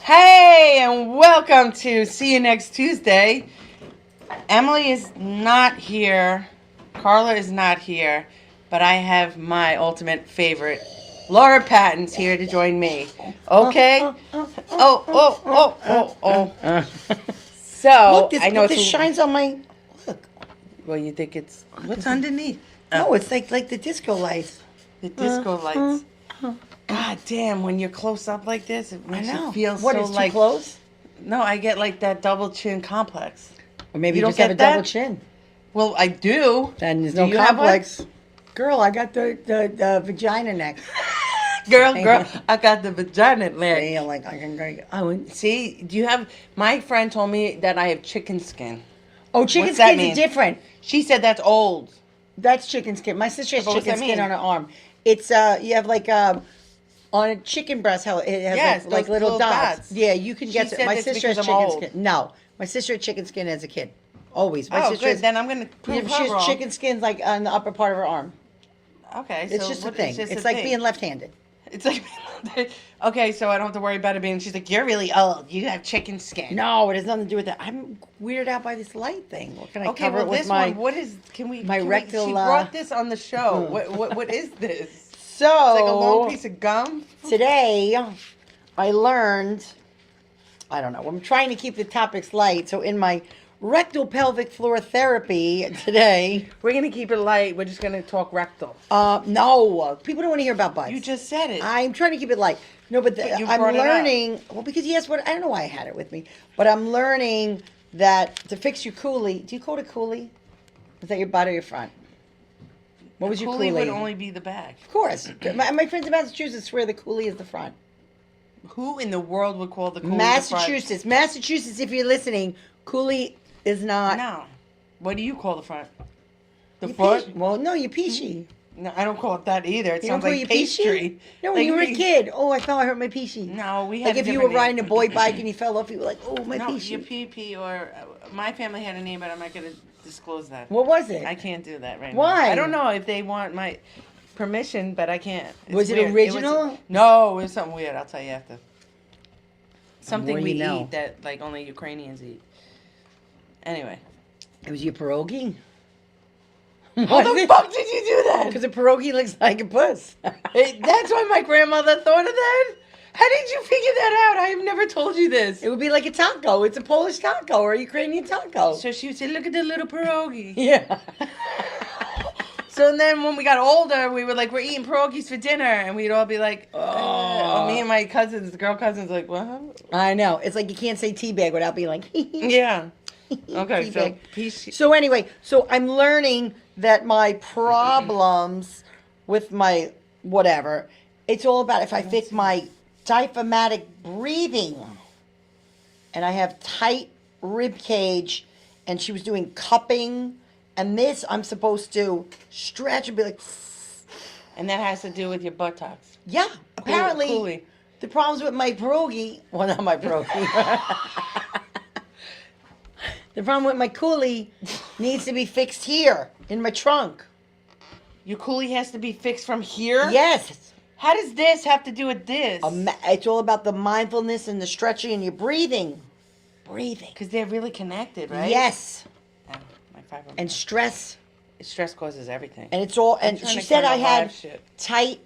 Hey, and welcome to See You Next Tuesday. Emily is not here. Carla is not here. But I have my ultimate favorite, Laura Patton's here to join me. Okay? Oh. So, Look, I know this it's... shines on my. Look. Well, you think it's... What's underneath? No, it's like the disco lights. The disco lights. God damn, when you're close up like this, it makes you feel What, so it's like... too close? No, I get like that double chin complex. Or maybe You you don't just have get a double that? chin. Well, I do. Then there's Do no you have one? complex. Girl, I got the vagina neck. Girl, I got the vagina leg. See, I'm like, I can go. I went. See, do you have... My friend told me that I have chicken skin. Oh, chicken What's that skins mean? are different. She said that's old. That's chicken skin. My sister has But what's chicken that skin mean? on her arm. It's you have like on a chicken breast, how it has Yes, like those little little dots. dots. Yeah, you can She get. said My that's sister has because I'm chicken old. skin. No, my sister had chicken skin as a kid. Always. My Oh, sister good. has, Then I'm going to prove she her has wrong. chicken skins like on the upper part of her arm. Okay, It's so just a what- thing. just It's a like thing. being left-handed. It's like... Okay, so I don't have to worry about it being... She's like, you're really old. You have chicken skin. No, it has nothing to do with that. I'm weirded out by this light thing. What can I Okay, cover well, it with this my? one, what is... my rectal, She brought this on the show. What is this? So It's like a long piece of gum? today, I learned. I don't know. I'm trying to keep the topics light. So in my rectal pelvic floor therapy today, We're going to keep it light. We're just going to talk rectal. no, people don't want to hear about butts. You just said it. I'm trying to keep it light. No, but you I'm brought it up. learning. Well, because yes, what I don't know why I had it with me, but I'm learning that to fix your coolie. Do you call it a coolie? Is that your butt or your front? What was your coolie coolie? would only be the back. Of course, my friends in Massachusetts swear the coolie is the front. Who in the world would call the coolie Massachusetts, Massachusetts. If you're listening, coolie is not. the front? No. What do you call the front? The You foot? peach- Well, no, you peachy. No, I don't call it that either. It You don't sounds call like you pastry. peachy? No, when Like you were a we- kid. Oh, I fell. I hurt my peachy. No, we Like had if you were different riding a name. boy bike and you fell off, you were like, oh, my No, peachy. your pee or... my family had a name, but I'm not going to disclose that. What was it? I can't do that right Why? now. I don't know if they want my permission, but I can't. It's Was it weird. original? No, it was something weird. I'll tell you after. Something more we you know. eat that like only Ukrainians eat. Anyway. It was your pierogi? How the fuck did you do that? Because a pierogi looks like a puss. That's why my grandmother thought of that? How did you figure that out? I have never told you this. It would be like a taco. It's a Polish taco or a Ukrainian taco. So she would say, look at the little pierogi. Yeah. So then when we got older, we were like, we're eating pierogies for dinner. And we'd all be like, oh. Me and my cousins, the girl cousins, like, what? I know. It's like you can't say teabag without being like, Yeah. Okay, so teabag. piece. So anyway, so I'm learning that my problems with my whatever, it's all about if I fix my diaphragmatic breathing. And I have tight rib cage, and she was doing cupping, and this I'm supposed to stretch and be like, And that has to do with your buttocks. yeah. Apparently, Coolie. the problems with my pierogi, well, not my pierogi. The problem with my coolie needs to be fixed here in my trunk. Your coolie has to be fixed from here? Yes. How does this have to do with this? It's all about the mindfulness and the stretching and your breathing. Breathing. Because they're really connected, right? Yes. Oh, my fibromyalgia. And stress. Stress causes everything. And it's all, and trying she to said cut I out had live shit. tight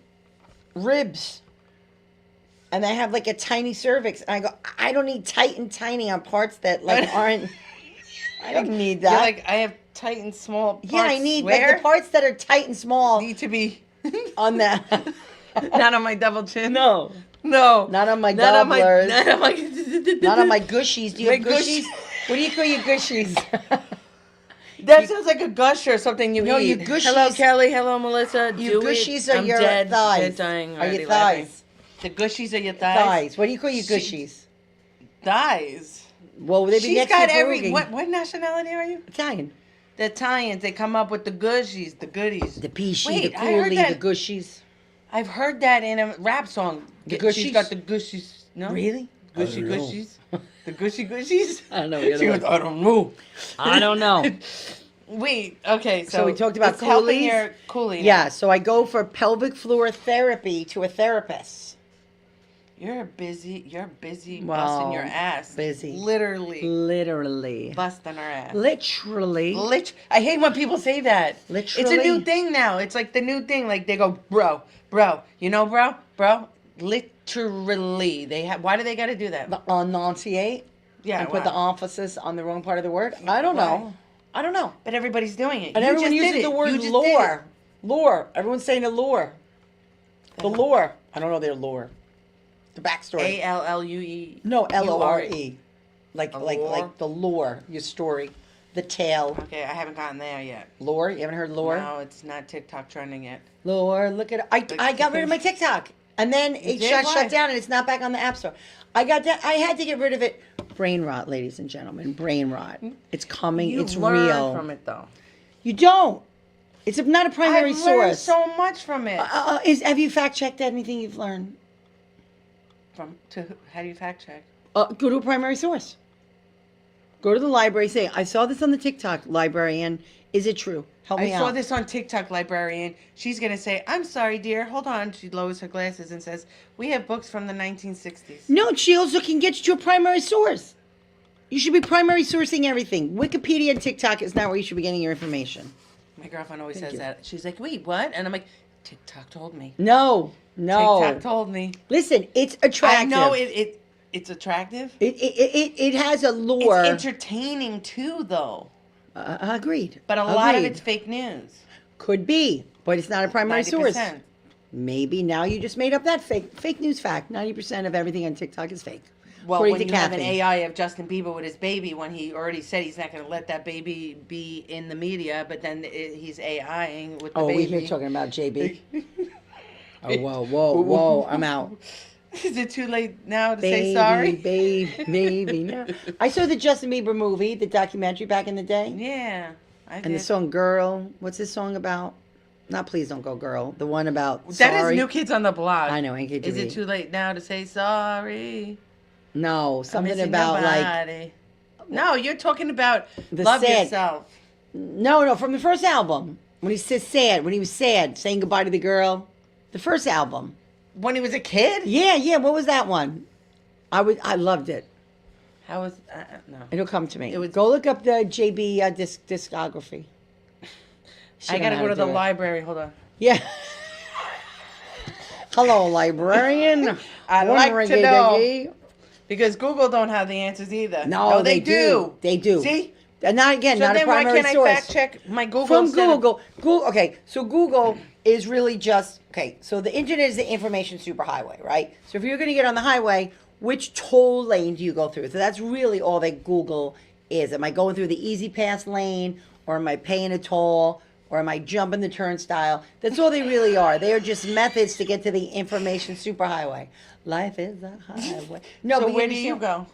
ribs. And I have like a tiny cervix. And I go, I don't need tight and tiny on parts that like aren't, I don't need that. You're like, I have tight and small parts. Yeah, I need where? like the parts that are tight and small need to be on that. not on my double chin. No. No. Not on my Not on my doublers. not on my Not on my gushies. Do you My have gushies? What do you call your gushies? That sounds like a gush or something you No, eat. your gushies- Hello, Kelly. Hello, Melissa. Your Do gushies it. are I'm your dead. thighs. Dead dying Are already your laughing. thighs? The gushies are your thighs? Thighs. What do you call your She- gushies? Thighs. Well, they be She's next got to every... pierogi. What nationality are you? Italian. The Italians. They come up with the gushies, the goodies. The peachy, Wait, the I heard coolie, that- the gushies. I've heard that in a rap song. The She's gushies? got the gushies. No? Really? Gushy I don't know. gushies? The gushy gushies? I don't know. She goes, I don't know. I don't know. Wait, okay, so, So we talked about it's helping coolies? your coolie. Yeah, so I go for pelvic floor therapy to a therapist. You're busy busting Well, your ass. busy. Literally Literally. busting our ass. Literally. I hate when people say that. It's a new Literally. thing now. It's like the new thing. Like they go, bro. You know, bro. Literally, they have. Why do they got to do that? The enunciate. Yeah, And put the why? emphasis on the wrong part of the word. I don't know. I don't know. But everybody's doing it. And You everyone just did uses it. the You word just did lore. Lore. Everyone's saying the lore. The lore. I don't know their lore. The it. backstory. ALLUE. No, LORE. Like A like lore? like the lore, your story, the tale. Okay, I haven't gotten there yet. Lore. You haven't heard lore? No, it's not TikTok trending yet. Lore. Look at it. I got rid of my TikTok, and then it did? shut Why? down, and it's not back on the App Store. I had to get rid of it. Brain rot, ladies and gentlemen. Brain rot. It's coming. You It's learn real. from it though. You don't. It's not a primary I've learned source. so much from it. Have you fact checked anything you've learned? How do you fact check? Go to a primary source. Go to the library. Say, I saw this on the TikTok librarian. Is it true? Help me I out. saw this on TikTok, librarian. She's gonna say, "I'm sorry, dear. Hold on." She lowers her glasses and says, "We have books from the 1960s." No, she also can get you to a primary source. You should be primary sourcing everything. Wikipedia and TikTok is not where you should be getting your information. My girlfriend always Thank says you. that. She's like, "Wait, what?" And I'm like, "TikTok told me. No. TikTok told me." Listen, it's attractive. I know it's attractive. It has a lure. It's entertaining too, though. Agreed. But a lot of Agreed. it's fake news. Could be, but it's not a primary 90%. source. Maybe now you just made up that fake news fact. 90% of everything on TikTok is fake. Well, according when to you have an Kathy. AI of Justin Bieber with his baby, when he already said he's not going to let that baby be in the media, but then he's AIing with the Oh, baby. we're here talking about JB. Oh, whoa! I'm out. Is it too late now to Baby, say sorry? baby. No. I saw the Justin Bieber movie, the documentary back in the day, Yeah, I and the did. song "Girl." What's this song about? Not "Please Don't Go, Girl." The one about That is sorry. New Kids on the Block. I know, NKTV. Is it too late now to say sorry? No, I'm something missing about your like body. No, you're talking about The love sad- yourself. no, from the first album when he says sad, when he was sad, saying goodbye to the girl. The first album. When he was a kid? Yeah. What was that one? I loved it. How was no? It'll come to me. It was- Go look up the JB discography. She I don't gotta know go how to the do it. library. Hold on. Yeah. Hello, librarian. I'd like to Ringy know. dingy. Because Google don't have the answers either. No, they do. They do. See? And not again, So not a then why primary can't source. I fact check my Google From instead of- Google. Google. Okay, so Google is really just okay. So the internet is the information superhighway, right? So if you're going to get on the highway, which toll lane do you go through? So that's really all that Google is. Am I going through the easy pass lane, or am I paying a toll, or am I jumping the turnstile? That's all they really are. They are just methods to get to the information superhighway. Life is a highway. No, So but where do you understand- go?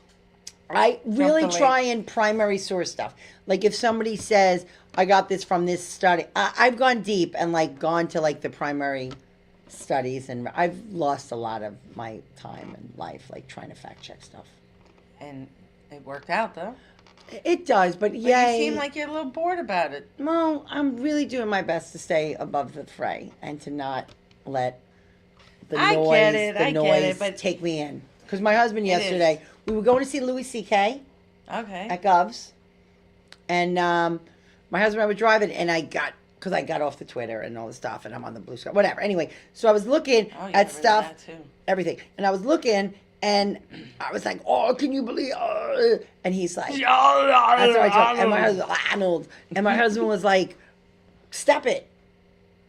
I really the lake. try and primary source stuff. Like if somebody says, I got this from this study, I've gone deep and like gone to like the primary studies, and I've lost a lot of my time and life like trying to fact check stuff. And it worked out though. It does, but But yeah. you seem like you're a little bored about it. Well, I'm really doing my best to stay above the fray and to not let the I noise, get it, the I get noise it, but- take me in. Because my husband It is. yesterday, we were going to see Louis C.K. Okay. at Gov's, and my husband and I were driving, and I got off the Twitter and all the stuff, and I'm on the blue sky, whatever. Anyway, so I was looking Oh, you got rid at of stuff, that, too. everything, and I was looking, and I was like, "Oh, can you believe?" And he's like, "That's what I told." And my husband, Arnold, and my husband was like, "Stop it!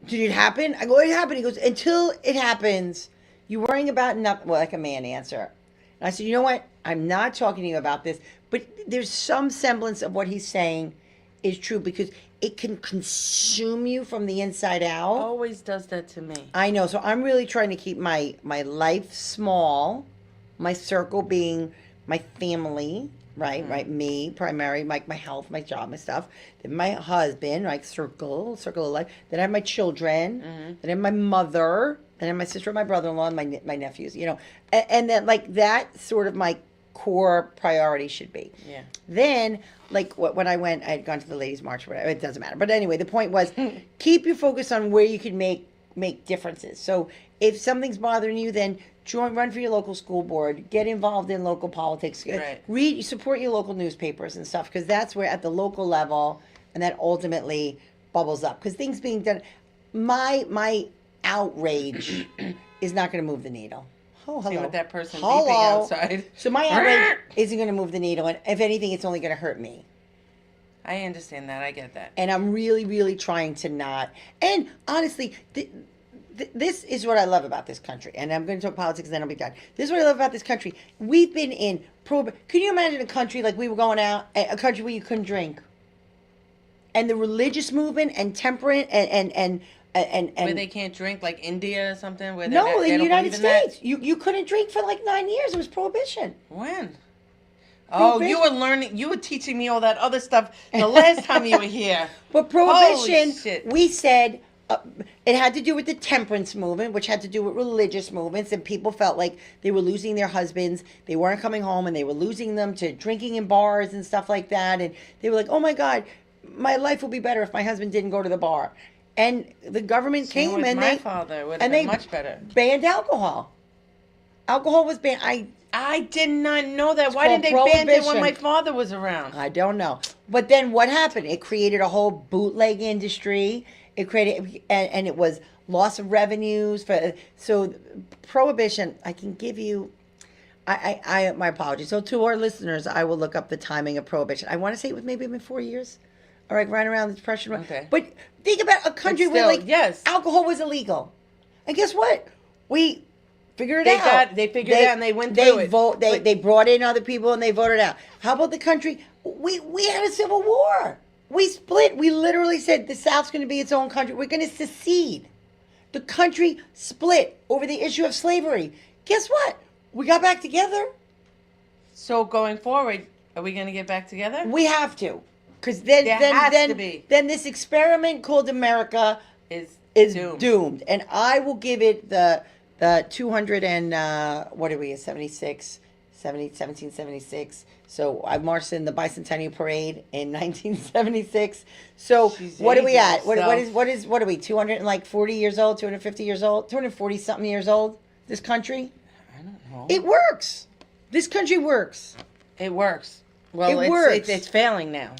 Did it happen?" I go, "It happened." He goes, "Until it happens, you're worrying about nothing." Well, like a man answer. And I said, "You know what? I'm not talking to you about this, but there's some semblance of what he's saying is true because it can consume you from the inside out." Always does that to me. I know. So I'm really trying to keep my life small, my circle being my family, right? Right. Me, primary, my health, my job, my stuff. Then my husband, like circle of life. Then I have my children. Then I have my mother. Then I have my sister, and my brother-in-law, and my nephews. You know, and then like that sort of my core priority should be. Yeah. Then, like when I went, I had gone to the ladies' march. Whatever, it doesn't matter. But anyway, the point was, keep your focus on where you can make differences. So if something's bothering you, then run for your local school board, get involved in local politics, Right. support your local newspapers and stuff, because that's where at the local level, and that ultimately bubbles up. Because things being done, my outrage is not going to move the needle. Oh, hello. See with that person Hello. beeping outside. So my outrage isn't going to move the needle, and if anything, it's only going to hurt me. I understand that. I get that. And I'm really, really trying to not. And honestly, this is what I love about this country. And I'm going to talk politics, and then I'll be done. This is what I love about this country. We've been in Can you imagine a country like we were going out, a country where you couldn't drink, and the religious movement and temperance and Where they can't drink, like India or something. Where no, they in the don't United believe in that? States, you couldn't drink for like 9 years. It was prohibition. When? Oh, you were learning. You were teaching me all that other stuff the last time you were here. But Holy prohibition, shit. we said it had to do with the temperance movement, which had to do with religious movements, and people felt like they were losing their husbands. They weren't coming home, and they were losing them to drinking in bars and stuff like that. And they were like, "Oh my God, my life would be better if my husband didn't go to the bar." And the government Same came with and my father would have and been they much better. banned alcohol. Alcohol was banned. I did not know that. It's Why didn't they called ban it when prohibition. my father was around? I don't know. But then what happened? It created a whole bootleg industry. It created, and it was loss of revenues. So prohibition, I can give you, my apologies. So to our listeners, I will look up the timing of prohibition. I want to say it was maybe 4 years. All right, right around the Depression. Okay. But think about a country where still, like yes. alcohol was illegal. And guess what? We figured it out. They figured it out and they went through it. They brought in other people and they voted out. How about the country? We had a civil war. We split. We literally said the South's going to be its own country. We're going to secede. The country split over the issue of slavery. Guess what? We got back together. So going forward, are we going to get back together? We have to. Because then this experiment called America Is doomed. And I will give it the 200 and what are we, 1776. So I marched in the bicentennial parade in 1976. So She's what are we aging at? What herself. are we? 240 years old, 250 years old, 240 something years old? This country? I don't know. It works. This country works. It works. Well, It works. It's failing now.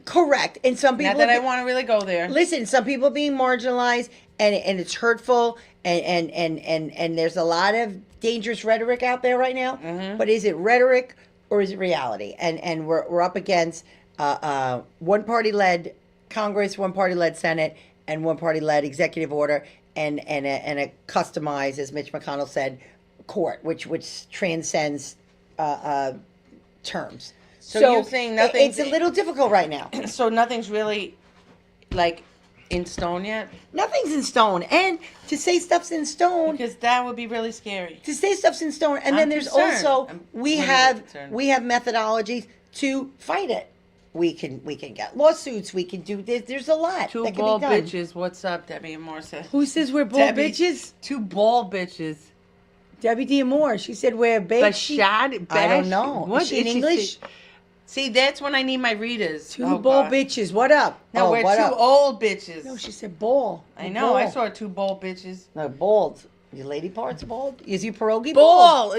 Correct. And some people Not that I want to really go there. listen, some people being marginalized and it's hurtful and there's a lot of dangerous rhetoric out there right now. Mm-hmm. But is it rhetoric or is it reality? And we're up against one party led Congress, one party led Senate, and one party led executive order and a customized, as Mitch McConnell said, court, which transcends terms. So you're saying nothing's- It's a little difficult right now. So nothing's really like in stone yet? Nothing's in stone. And to say stuff's in stone, Because that would be really scary. to say stuff's in stone, and I'm then there's concerned. also I'm we really have concerned. methodologies to fight it. We can get lawsuits. We can do this. There's a lot Two that can ball be done. bitches. What's up, Debbie and Morsa? Who says we're bull Debbie, bitches? Two ball bitches. Debbie D'Amore. She said we're bitch. Bashad? I don't know. What Is she in did English? See, that's when I need my readers. Two Oh, bull God. bitches. What up? No, we're what two up? old bitches. No, she said ball. I know. I Ball. saw two ball bitches. No, bald. Your lady part's bald. Is your pierogi Ball.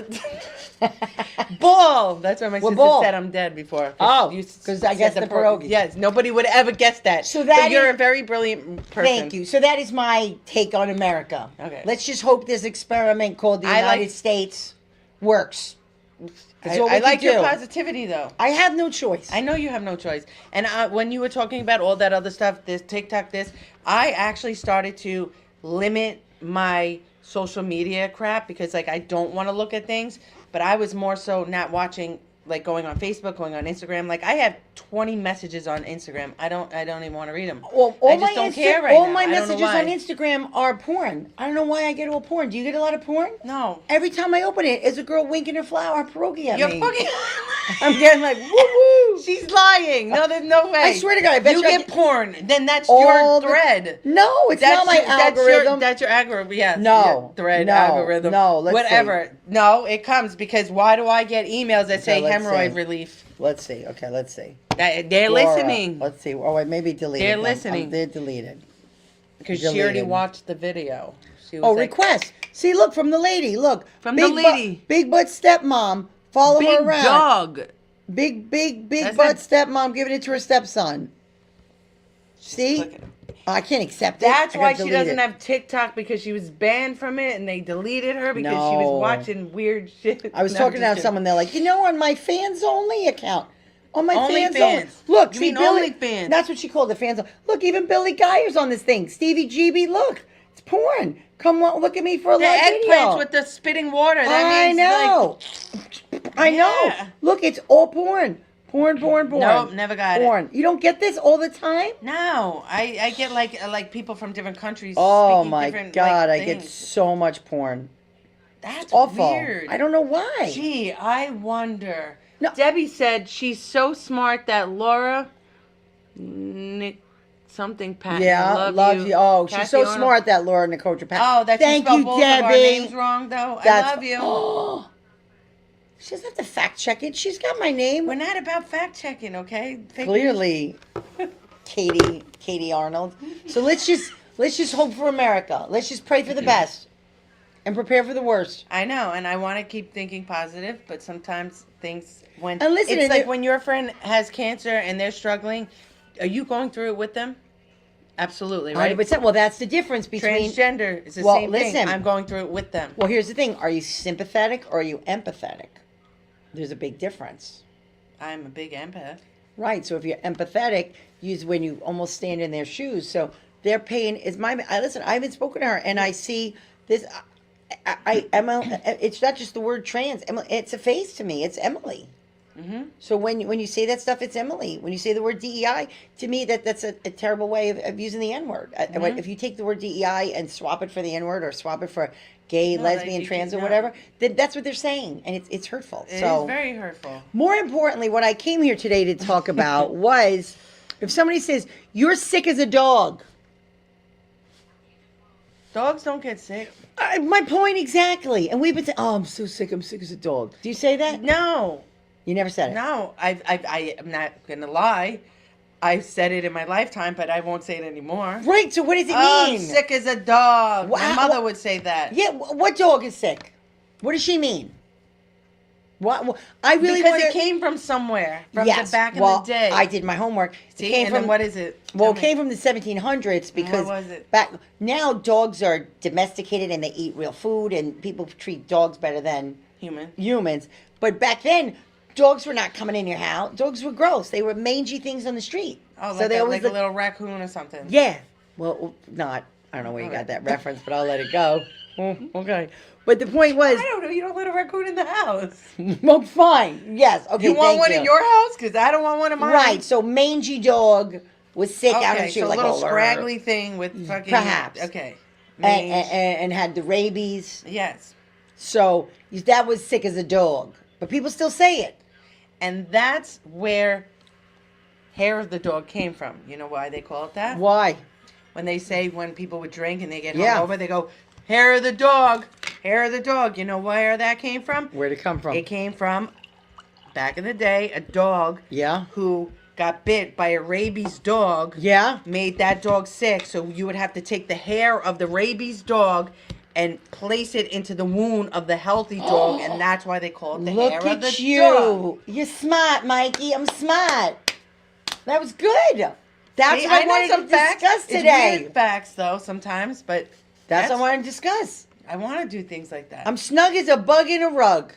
Ball. That's why my Well, sister ball. said I'm dead before. Oh, You 'cause I said guessed the pierogi. Yes, nobody would ever guess that. So that you're is- a very brilliant person. Thank you. So that is my take on America. Okay. Let's just hope this experiment called the I like- United States works. That's what we I can like your do. positivity, though. I have no choice. I know you have no choice. And when you were talking about all that other stuff, this TikTok, I actually started to limit my social media crap because, like, I don't want to look at things. But I was more so not watching, like, going on Facebook, going on Instagram. Like, I have 20 messages on Instagram. I don't even want to read them. Well, I just don't care right all now. my I don't know messages why. on Instagram are porn. I don't know why I get all porn. Do you get a lot of porn? No. Every time I open it, it's a girl winking her flower pierogi at You're me. fucking... I'm getting like, woo woo. She's lying. No, there's no way. I swear to God, I bet you you I get get- porn. Then that's All your the- thread. No, it's not my algorithm. That's your algorithm. Yes. No, your thread no, algorithm. no, let's whatever. No, it comes because why do I get emails that say let's hemorrhoid see. relief? Let's see. Okay, let's see. They're Laura, listening Let's see. Oh, wait, maybe deleted. They're them. listening. They're deleted. because she already deleted. watched the video. She was Oh, like, request. See, look from the lady. Look From the lady. big butt stepmom. Follow Big her around. dog. Big That's butt not- stepmom giving it to her stepson. See, Click it. I can't accept it. That's I why gotta she delete doesn't it. have TikTok, because she was banned from it and they deleted her because she No. was watching weird shit. I was No, talking I'm to just someone. They're like, on my fans only account. On my fans only. OnlyFans. Look, You see, mean Billy. OnlyFans. That's what she called the fans. Look, even Billy Geyer's on this thing. Stevie GB, look, it's porn. Come on, look at me for a The live eggplants video. with the spitting water. That I means know. I know. Yeah. Look, it's all porn. Porn. Nope, never got it. Porn. You don't get this all the time? No, I get like people from different countries. Oh speaking my different, God, like, I get things. so much porn. That's Awful. weird. I don't know why. Gee, I wonder. No. Debbie said she's so smart that Laura Nick something Patton. Yeah, love you. Oh, she's Kathy so Arnold. smart, that Laura Nicotra Pat. Oh, that Thank she spelled you, both Debbie. of our names wrong, though. I love you. Oh, she doesn't have to fact check it. She's got my name. We're not about fact checking, okay? Fake Clearly, Katie Arnold. So let's just hope for America. Let's just pray for the best and prepare for the worst. I know, and I want to keep thinking positive, but sometimes things when And listen, it's and like there- when your friend has cancer and they're struggling, are you going through it with them? Absolutely, right? 100%. Well, that's the difference between. Transgender is the Well, same thing. listen. I'm going through it with them. Well, here's the thing: are you sympathetic or are you empathetic? There's a big difference. I'm a big empath. Right. So if you're empathetic, use when you almost stand in their shoes. So their pain is my. I listen. I haven't spoken to her, and I see this. Emma. It's not just the word trans. Emma, it's a face to me. It's Emily. Mm-hmm. So when you say that stuff, it's Emily. When you say the word DEI, to me that's a terrible way of using the N word. If you take the word DEI and swap it for the N word or swap it for gay, No, lesbian, like, trans, or no. whatever, then that's what they're saying, and it's hurtful. It so is very hurtful. more importantly, what I came here today to talk about was if somebody says, you're sick as a dog. Dogs don't get sick. My point exactly. And we've been saying, oh, I'm so sick. I'm sick as a dog. Do you say that? No, You never said it. no. I'm not gonna lie. I've said it in my lifetime, but I won't say it anymore. Right. So what does it Oh, I'm mean? sick as a dog. My Wow. mother would say that. Yeah. What dog is sick? What does she mean? What? I really because want it came from somewhere, from yes. the back in well, the day. I did my homework. See, it came and from then what is it? Well, it Tell me. came from the 1700s because was it? back now dogs are domesticated and they eat real food and people treat dogs better than Human. humans. But back then, dogs were not coming in your house. Dogs were gross. They were mangy things on the street. Oh, so like, they a, always like a look- little raccoon or something. Yeah. Well, not. I don't know where you got that reference, but I'll let it go. Okay. But the point was, I don't know. You don't let a raccoon in the house. well, fine. Yes. Okay. You want thank one you. in your house? Because I don't want one in mine. Right. So mangy dog was sick out in Okay, the street so a like little "Oh, scraggly thing with fucking. Perhaps. Okay. and, Mange. and had the rabies. Yes. So that was sick as a dog. But people still say it. And that's where hair of the dog came from. You know why they call it that? Why? When they say when people would drink and they get Yeah. hungover, they go, hair of the dog, hair of the dog. You know where that came from? Where'd it come from? It came from, back in the day, a dog Yeah. who got bit by a rabies dog. Yeah. Made that dog sick, so you would have to take the hair of the rabies dog and place it into the wound of the healthy dog, and that's why they call it the Look hair of the at you. dog. You're smart, Mikey. I'm smart. That was good. That's See, what I know wanted some to facts. discuss It's today. weird facts, though, sometimes, but That's what I wanted to discuss. I want to do things like that. I'm snug as a bug in a rug.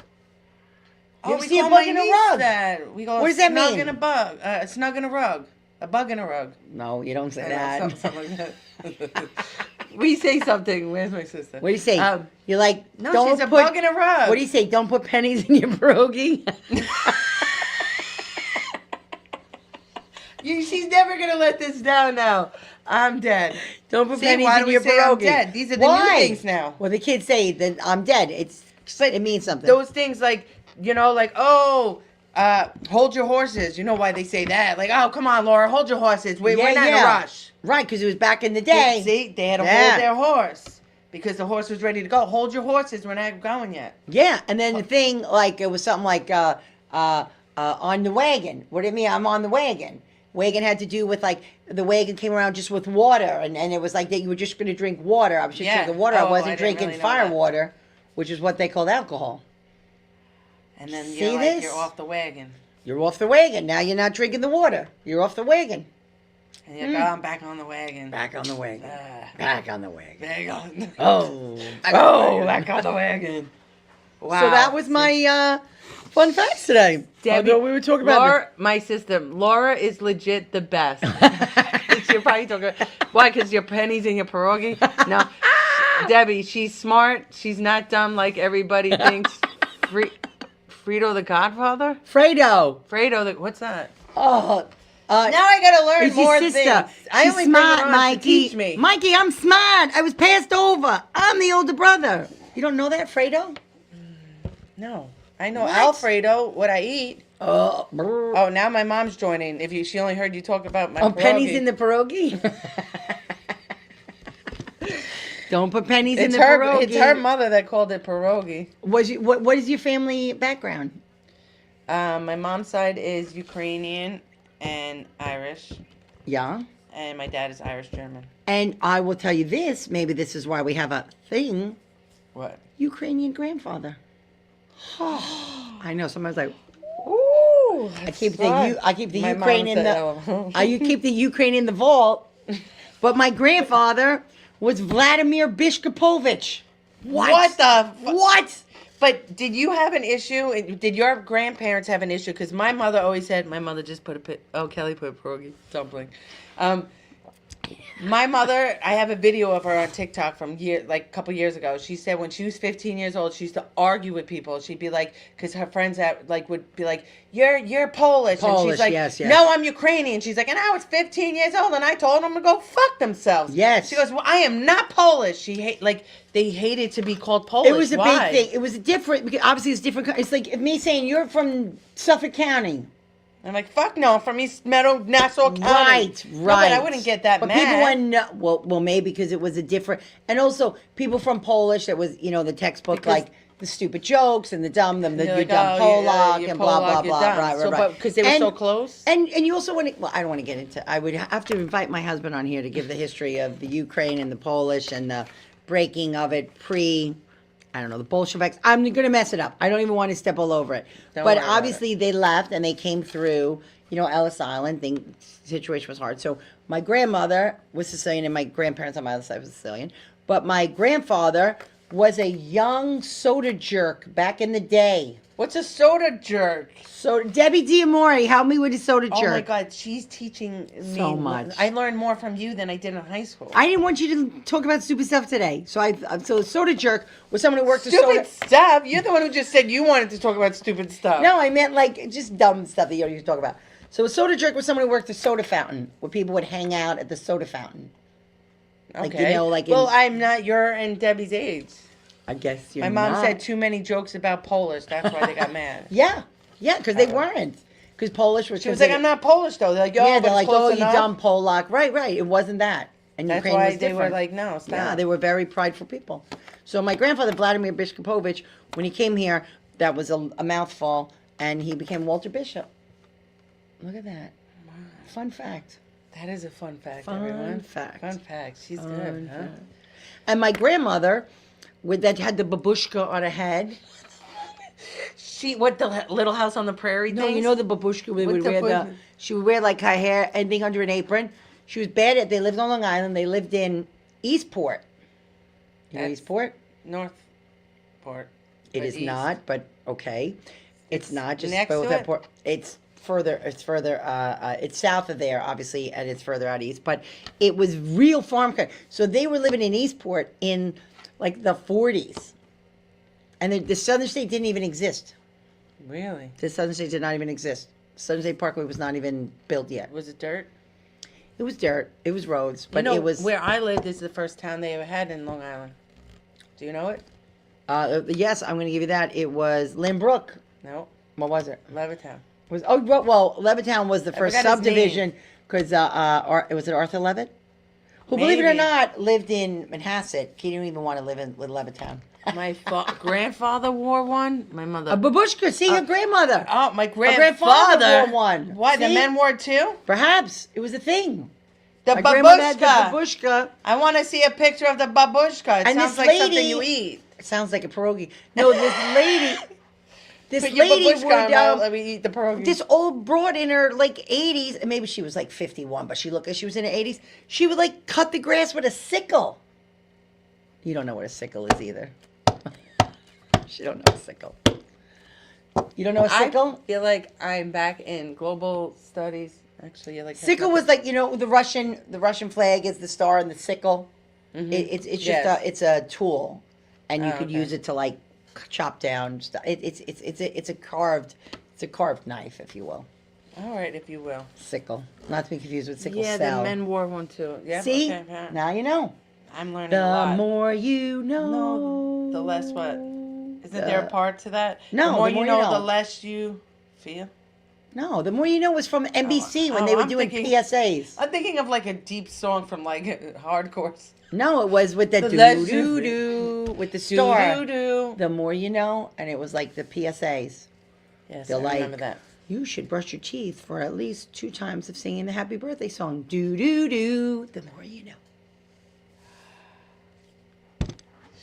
You ever we see a call bug my in a niece rug? That. We go What does that snug mean? in a bug, a snug in a rug, a bug in a rug. No, you don't say I know, that. something like that. We say something. Where's my sister? What do you say? You're like, no, don't she's a put, bug in a rug. What do you say? Don't put pennies in your pierogi. She's never gonna let this down now. I'm dead. Don't put See, pennies why in do we your say I'm pierogi. dead? These are the Why? new things now. Well, the kids say that I'm dead. It means something. Those things like, like, hold your horses. You know why they say that? Like, oh, come on, Laura, hold your horses. We're not in a rush. Right, because it was back in the day. See, they had to Yeah. hold their horse because the horse was ready to go. Hold your horses. We're not going yet. Yeah, and then the thing, like, it was something like, on the wagon. What do you mean? I'm on the wagon. wagon had to do with like the wagon came around just with water, and it was like that you were just going to drink water. I was just Yeah. drinking water. I Oh, I wasn't didn't drinking really know fire that. water, which is what they called alcohol. And then See you're like, this? you're off the wagon. You're off the wagon. Now you're not drinking the water. You're off the wagon. And you're going back on the wagon. Back on the wagon. Ah. Back on the wagon. Back on. Oh, Back on the wagon. Wow. So that was my fun facts today. Debbie, Although we were talking about Laura, my sister. Laura is legit the best. You're probably talking. Why? Because your pennies and your pierogi. No, Debbie. She's smart. She's not dumb like everybody thinks. Frito the Godfather. Fredo. Fredo the. What's that? Oh. Now I gotta learn It's more your sister. things. I She's only smart, bring her on Mikey. to teach me. Mikey, I'm smart. I was passed over. I'm the older brother. You don't know that, Fredo? No, I know What? Alfredo. What I eat. Oh, Oh, now my mom's joining. She only heard you talk about my pennies pierogi. in the pierogi. Don't put pennies in It's the her. pierogi. It's her mother that called it pierogi. What is your family background? My mom's side is Ukrainian and Irish, Yeah. and my dad is Irish German. And I will tell you this. Maybe this is why we have a thing. What? Ukrainian grandfather. I know. Somebody's like, Ooh, I keep the My Ukraine mom in said, the. oh. You keep the Ukraine in the vault. But my grandfather was Vladimir Bishkapovich. What the? What? But did you have an issue? Did your grandparents have an issue? Because my mother always said, my mother just put Kelly put a pierogi dumpling. My mother, I have a video of her on TikTok from a couple years ago. She said when she was 15 years old, she used to argue with people. She'd be like, because her friends would be like, you're Polish. And Polish, she's like, yes. no, I'm Ukrainian. She's like, and I was 15 years old and I told them to go fuck themselves. Yes. She goes, well, I am not Polish. They hated to be called Polish. It was a Why? big thing. It was different because obviously it's different. It's like me saying you're from Suffolk County. I'm like, fuck no, I'm from East Meadow, Nassau County. Right. No, but I wouldn't get that but mad. people wouldn't know, well, maybe because it was a different, and also people from Polish that was, the textbook, Because- like the stupid jokes and the dumb, They're you're like, dumb oh, Polak you're and blah, blah, Polak, you're blah. dumb. Right, So, right, but right. because they were so close? And you also want to, well, I don't want to get into, I would have to invite my husband on here to give the history of the Ukraine and the Polish and the breaking of it the Bolsheviks. I'm going to mess it up. I don't even want to step all over it. Don't But worry about obviously they left and they came through, Ellis Island. Situation was hard. So my grandmother was Sicilian and my grandparents on my other side was Sicilian. But my grandfather was a young soda jerk back in the day. What's a soda jerk? So Debbie Diamore, help me with the soda jerk. Oh my God, she's teaching me So much. I learned more from you than I did in high school. I didn't want you to talk about stupid stuff today. So so soda jerk was someone who worked at Stupid soda. stuff. You're the one who just said you wanted to talk about stupid stuff. No, I meant like just dumb stuff that you don't used to talk about. So a soda jerk was someone who worked the soda fountain, where people would hang out at the soda fountain. Okay. Like well, I'm not your and Debbie's age. I guess you're My mom not. said too many jokes about Polish. That's why they got mad. Yeah, because they weren't. Because Polish was. She was like, I'm not Polish though. They're like, yo, Yeah, but they're like, it's close oh, enough. you dumb Polak. Right. It wasn't that. And That's Ukraine why was they were different. like, no, stop. Yeah, they were very prideful people. So my grandfather, Vladimir Bishkapovich, when he came here, that was a mouthful, and he became Walter Bishop. Look at that. Fun fact. That is a fun fact, Fun everyone. fact. Fun fact. She's Fun good, huh? fact. And my grandmother, that had the babushka on her head. What, the Little House on the Prairie No, things? you know the babushka What would the wear fuck? she would wear like her hair ending under an apron. She was bad at. They lived on Long Island. They lived in Eastport. You know That's- Eastport? Northport. It but is east. not, but okay. It's not just next both to at it? Port. It's further. It's south of there, obviously, and it's further out east. But it was real farm country. So they were living in Eastport in like the 40s, and the Southern State didn't even exist. Really? The Southern State did not even exist. Southern State Parkway was not even built yet. Was it dirt? It was dirt. It was roads, but you know, it was. where I lived is the first town they ever had in Long Island. Do you know it? Yes, I'm going to give you that. It was Lynbrook. No. What was it? Levittown. Well, Levittown was the first forgot his subdivision because it was it Arthur Levitt. who, believe it or Maybe. not, lived in Manhasset. He didn't even want to live in Levittown. My grandfather wore one. My mother. A babushka. See, your grandmother. Oh, my grandfather grandfather wore one. Why the See? men wore it too? Perhaps it was a thing. The My grandmother had the babushka. babushka. I want to see a picture of the babushka. It And sounds this like something lady- you eat. It sounds like a pierogi. No, this lady. This Put your lady babushka would. on, let me eat the pierogi. This old broad in her like 80s, and maybe she was like 51, but she looked like she was in her 80s. She would like cut the grass with a sickle. You don't know what a sickle is either. She don't know a sickle. You don't know a sickle? I feel like I'm back in global studies. Actually, you're like Sickle was like, you know, the Russian flag is the star and the sickle. It's just Yes. it's a tool, and you Oh, could okay. use it to like chop down stuff. It's a carved knife, if you will. All right, if you will. Sickle, not to be confused with sickle Yeah, cell. the men wore one too. Yeah. See, Okay, okay. now you know. I'm learning The a lot. more you know. No, the less what? Isn't there a part to that? No, The more you know, the less you feel. No, the more you know was from NBC when oh, they were I'm doing thinking- PSAs. I'm thinking of like a deep song from like hardcore. No, it was with the The doo less doo you- doo with the star. Do do. The more you know, and it was like the PSAs. Yes, They're I like, remember that. you should brush your teeth for at least 2 times of singing the happy birthday song. Do do do. The more you know.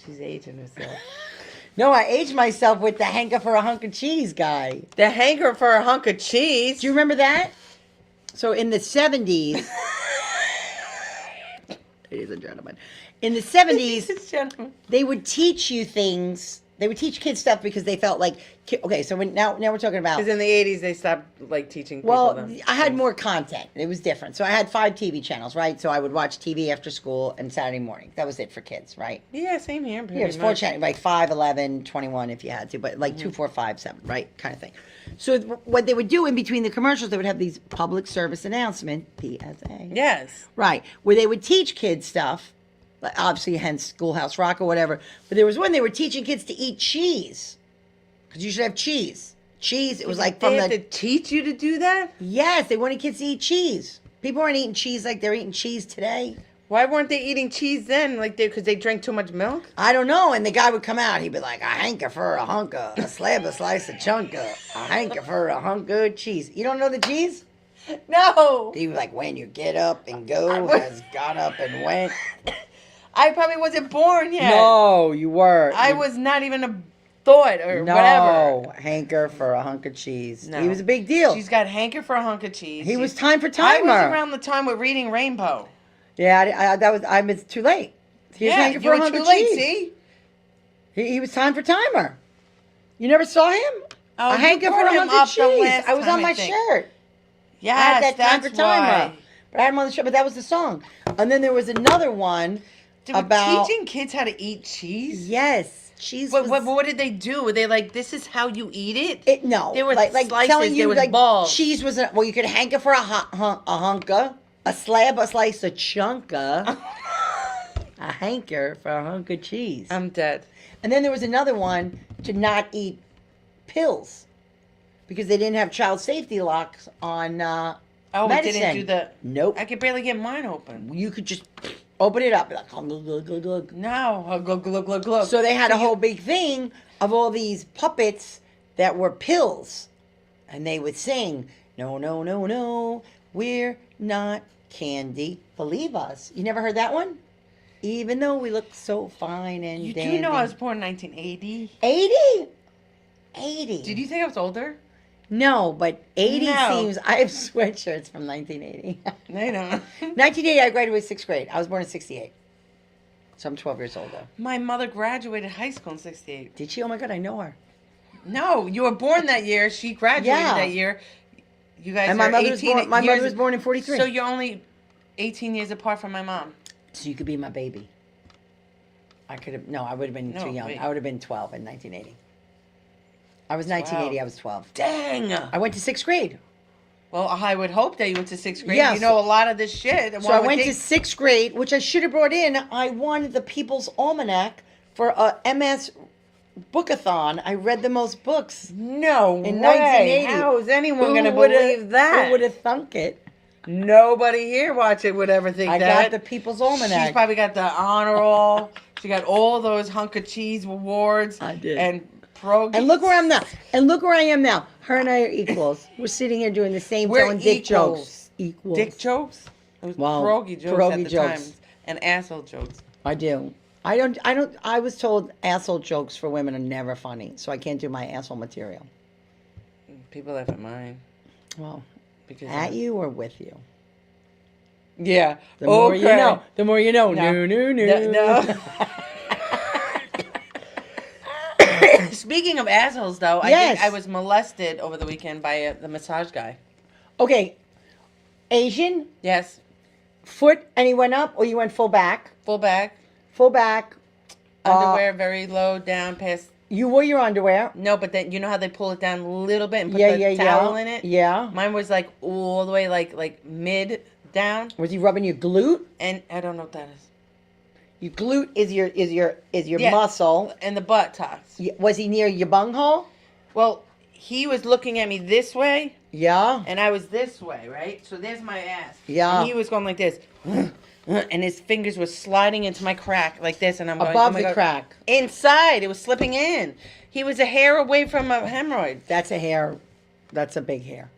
She's aging herself. No, I aged myself with the hanker for a hunk of cheese guy. The hanker for a hunk of cheese. Do you remember that? So in the 70s, ladies and gentlemen, in the 70s, Gentlemen. they would teach you things. They would teach kids stuff because they felt like, okay, so now we're talking about. Because in the 80s, they stopped like teaching people Well, them. I had more content. It was different. So I had 5 TV channels, right? So I would watch TV after school and Saturday morning. That was it for kids, right? Yeah, same here. Yeah, it was 4 much. channels, like 5, 11, 21 if you had to, but like 2, 4, 5, 7, right? Kind of thing. So what they would do in between the commercials, they would have these public service announcement, PSA. Yes. Right, where they would teach kids stuff, like obviously hence Schoolhouse Rock or whatever. But there was one they were teaching kids to eat cheese, because you should have cheese. Cheese, it was like They from have the... to teach you to do that? Yes, they wanted kids to eat cheese. People aren't eating cheese like they're eating cheese today. Why weren't they eating cheese then? Like because they drank too much milk? I don't know. And the guy would come out. He'd be like, a hanker for a hunka, a slab, a slice, a chunka, a hanker for a hunk of cheese. You don't know the cheese? No. He was like, when you get up and go has got up and went. I probably wasn't born yet. No, you were. I was not even a thought or No, whatever. hanker for a hunk of cheese. No. He was a big deal. She's got hanker for a hunk of cheese. He was She's- time for I timer. was around the time with Reading Rainbow. Yeah, I was too late. He was Yeah, hanker you for a were hunk too of late, cheese. see? He was time for timer. You never saw him? Oh, a you hanker for brought a him hunk of up the cheese. last I was time, on I my think. shirt. I Yes, had that time that's for timer. why. But I had him on the show, but that was the song. And then there was another one They were about teaching kids how to eat cheese? yes, cheese. What did they do? Were they like, this is how you eat it? No, They were like slices, telling you there was like balls. cheese was well, you could hanker for a hunka, a slab, a slice, a chunka, a hanker for a hunk of cheese. I'm dead. And then there was another one to not eat pills because they didn't have child safety locks on Oh, we medicine. didn't do the... Nope. I could barely get mine open. You could just open it up. Like, glug, glug, glug, glug. No. Glug, glug, glug, glug. So they had a whole big thing of all these puppets that were pills. And they would sing, no, no, no, no, we're not candy. Believe us. You never heard that one? Even though we look so fine and You dandy. do know I was born in 1980? 80? 80. Did you think I was older? No, but 80 No. seems... I have sweatshirts from 1980. No, you don't. 1980, I graduated 6th grade. I was born in 68. So I'm 12 years older. My mother graduated high school in 68. Did she? Oh my God, I know her. No, you were born that year. She graduated Yeah. that year. You guys And my are mother was 18 born. My years- mother was born in 43. So you're only 18 years apart from my mom. So you could be my baby. I could have. No, I would have been No, too young. wait. I would have been 12 in 1980. I was 1980. I was 12. Dang. I went to 6th grade. Well, I would hope that you went to 6th grade. Yeah, You know a lot of this shit. and So one I would went to think- 6th grade, which I should have brought in. I won the People's Almanac for a MS Bookathon. I read the most books No in way. 1980. How is anyone going to Who would've- believe that? Who would have thunk it? Nobody here watching would ever think I that. got the People's Almanac. She's probably got the honor roll. She got all those hunk of cheese awards. I did. And pierogies. And look where I'm now. And look where I am now. Her and I are equals. We're sitting here doing the same, We're telling dick equals. jokes. Equals. Dick jokes? It was Well, pierogi jokes pierogi at the jokes. time. And asshole jokes. I do. I was told asshole jokes for women are never funny, so I can't do my asshole material. People laugh at mine. Well, Because at you or with you? Yeah. The more you know. The more you know. No. No. Speaking of assholes, though, I Yes. think I was molested over the weekend by the massage guy. Okay. Asian, Yes. foot, and he went up, or you went full back? Full back. Full back. Underwear very low down past. You wore your underwear. No, but then you know how they pull it down a little bit and put Yeah, the yeah, towel yeah. in it? Yeah. Mine was like all the way like mid down. Was he rubbing your glute? And I don't know what that is. Your glute is your Yeah. muscle. And the buttocks. Was he near your bunghole? Well, he was looking at me this way. Yeah. And I was this way, right? So there's my ass. Yeah. And he was going like this. And his fingers were sliding into my crack like this. And I'm going, Above oh my the God. crack. Inside. It was slipping in. He was a hair away from a hemorrhoid. That's a hair. That's a big hair.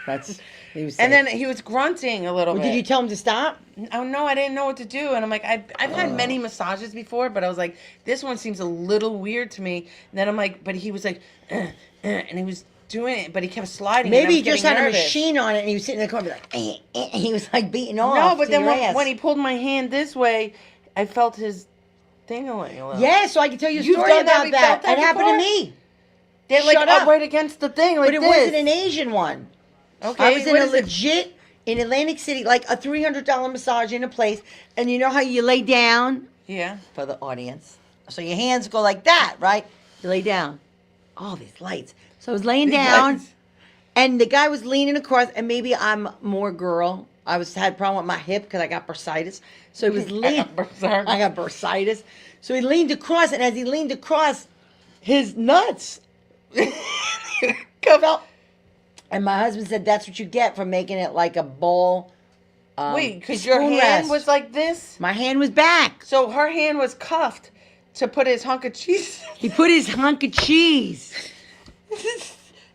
That's. He was. And safe. then he was grunting a little Well, bit. did you tell him to stop? Oh, no, I didn't know what to do. And I'm like, I've had many massages before, but I was like, this one seems a little weird to me. And then I'm like, but he was like, and he was doing it, but he kept sliding. and I Maybe he was just getting had nervous. a machine on it, and he was sitting in the corner like, and he was like beating off. No, but to then your ass. when he pulled my hand this way, I felt his dingling a little. Yeah, so I can tell you a You've story done that? about We that. felt that That happened to before? me. They're like Shut up up. right against the thing, like But it this. wasn't an Asian one. Okay, I was in what a is it? legit in Atlantic City, like a $300 massage in a place, and you know how you lay down Yeah. for the audience. So your hands go like that, right? You lay down. All these lights. So I was laying down, and the guy was leaning across, and maybe I'm more girl. I had a problem with my hip because I got bursitis. So he was leaning. I got bursitis. So he leaned across, and as he leaned across, his nuts come out. And my husband said, that's what you get for making it like a bowl. Wait, because your spoon hand rest. was like this? My hand was back. So her hand was cuffed to put his hunk of cheese. He put his hunk of cheese.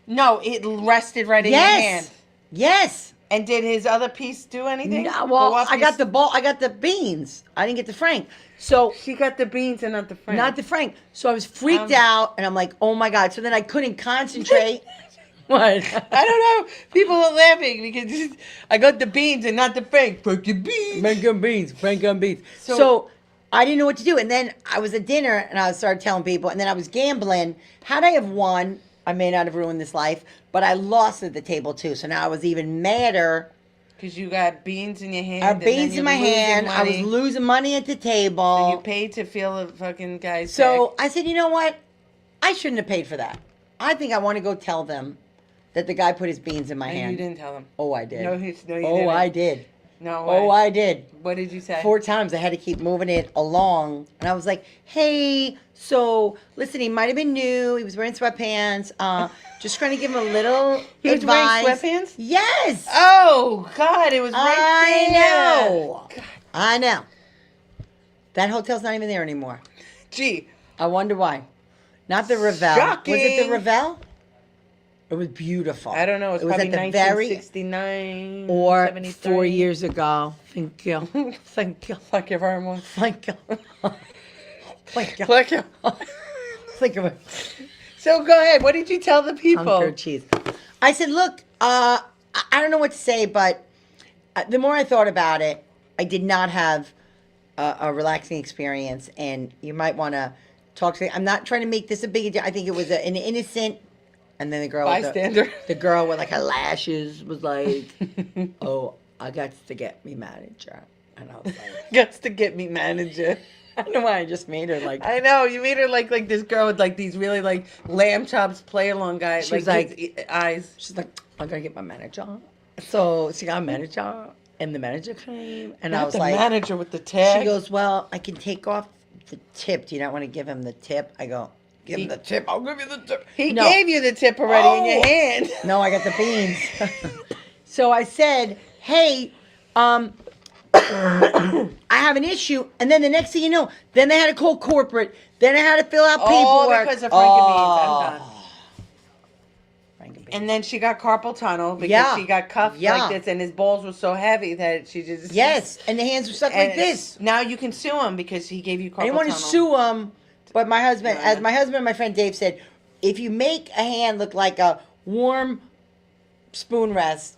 No, it rested right in your Yes. hand. Yes. And did his other piece do anything? No, Go well, up I your- got the ball. I got the beans. I didn't get the Frank. So She got the beans and not the Frank. not the Frank. So I was freaked Um, out, and I'm like, oh my god. So then I couldn't concentrate. What? I don't know. People are laughing because I got the beans and not the Frank. Frank the beans. Frank and beans. Frank and beans. So- So I didn't know what to do, and then I was at dinner, and I started telling people, and then I was gambling. Had I have won, I may not have ruined this life, but I lost at the table too. So now I was even madder. Because you got beans in your hand. I had and then beans you're in my losing hand. I was money. losing money at the table. So you paid to feel the fucking guy's So dick. I said, you know what? I shouldn't have paid for that. I think I want to go tell them that the guy put his beans in my And hand. you didn't tell him. Oh, I did. No, you Oh, didn't. I did. No Oh, way. I did. What did you say? 4 times I had to keep moving it along. And I was like, hey, so listen, he might have been new. He was wearing sweatpants. Just trying to give him a little He was wearing advice. sweatpants? Yes. Oh, God, it was right I there. know. I know. That hotel's not even there anymore. Gee, I wonder why. Not the Ravel. Shocking. Was it the Ravel? It was beautiful. I don't know. It was at probably the very 1969 or 73. 4 years ago. Thank you. Thank you. Thank you very much. Thank you. Thank you. Thank you. Think of it. So go ahead. What did you tell the people? Hunker cheese. I said, look, I don't know what to say, but the more I thought about it, I did not have a relaxing experience, and you might want to talk to me. I'm not trying to make this a big deal. I think it was an innocent, and then the girl, Bystander. the girl with like her lashes was like, oh, I got to get me manager. And I was like, Guts to get me manager. I don't know why I just made her like, I know you made her like this girl with like these really like lamb chops play along guys. She was like- his eyes. she's like, I gotta get my manager. So she got a manager, and the manager came, and I Not was the like, manager with the tag. she goes, well, I can take off the tip. Do you not want to give him the tip? I go, give him the tip. I'll give you the tip. He No. gave you the tip already in your Oh. hand. No, I got the beans. So I said, hey, I have an issue, and then the next thing you know, then they had to call corporate, then I had to fill out All paperwork. because of Frankenbeans. I'm done. Frankenbeans. And then she got carpal tunnel because Yeah. she got cuffed Yeah. like this, and his balls were so heavy that she just Yes, and the hands were stuck And like this. Now you can sue him because he gave you carpal I didn't want to tunnel. sue him, but my husband, Yeah. as my husband and my friend Dave said, if you make a hand look like a warm spoon rest,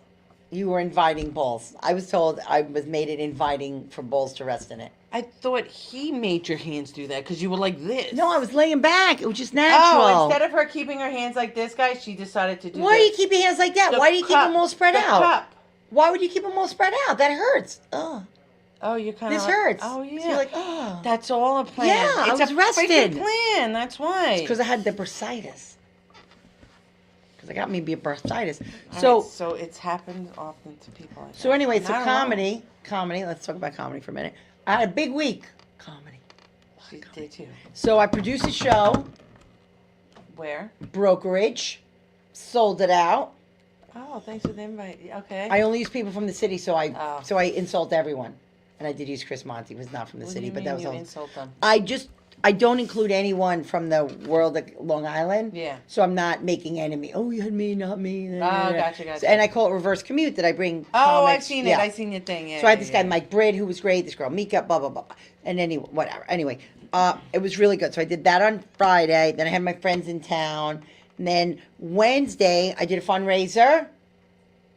you were inviting balls. I was told I was made it inviting for balls to rest in it. I thought he made your hands do that because you were like this. No, I was laying back. It was just natural. Oh, instead of her keeping her hands like this, guy, she decided to do Why do this. you keep your hands like that? The Why do you keep cup. them all spread The out? cup. Why would you keep them all spread out? That hurts. Oh, Oh, you're kind of this hurts. Oh, yeah. So you're like, oh. That's all a plan. Yeah, I it's was a rested. freaking plan. That's why. Because I had the bursitis. Because I got me bursitis. All So, right, so it's happened often to people. Like so that. anyway, And so I don't know. comedy. Let's talk about comedy for a minute. I had a big week. Comedy. She did too. So I produced a show, Where? brokerage, sold it out. Oh, thanks for the invite. Okay. I only use people from the city, so Oh. I insult everyone. And I did use Chris Monty, who was not from the What do city, you but mean that was you all. insult them? I don't include anyone from the world of Long Island. Yeah. So I'm not making enemy. Oh, you had me, not me. Oh, gotcha. So, and I call it reverse commute. That I bring. Oh, I've comics. seen Yeah. it. I've seen your thing. Yeah. So I had this yeah, guy Mike Britt, who was great. This girl Mika, blah blah blah, and anyway, whatever. Anyway, it was really good. So I did that on Friday. Then I had my friends in town. And then Wednesday, I did a fundraiser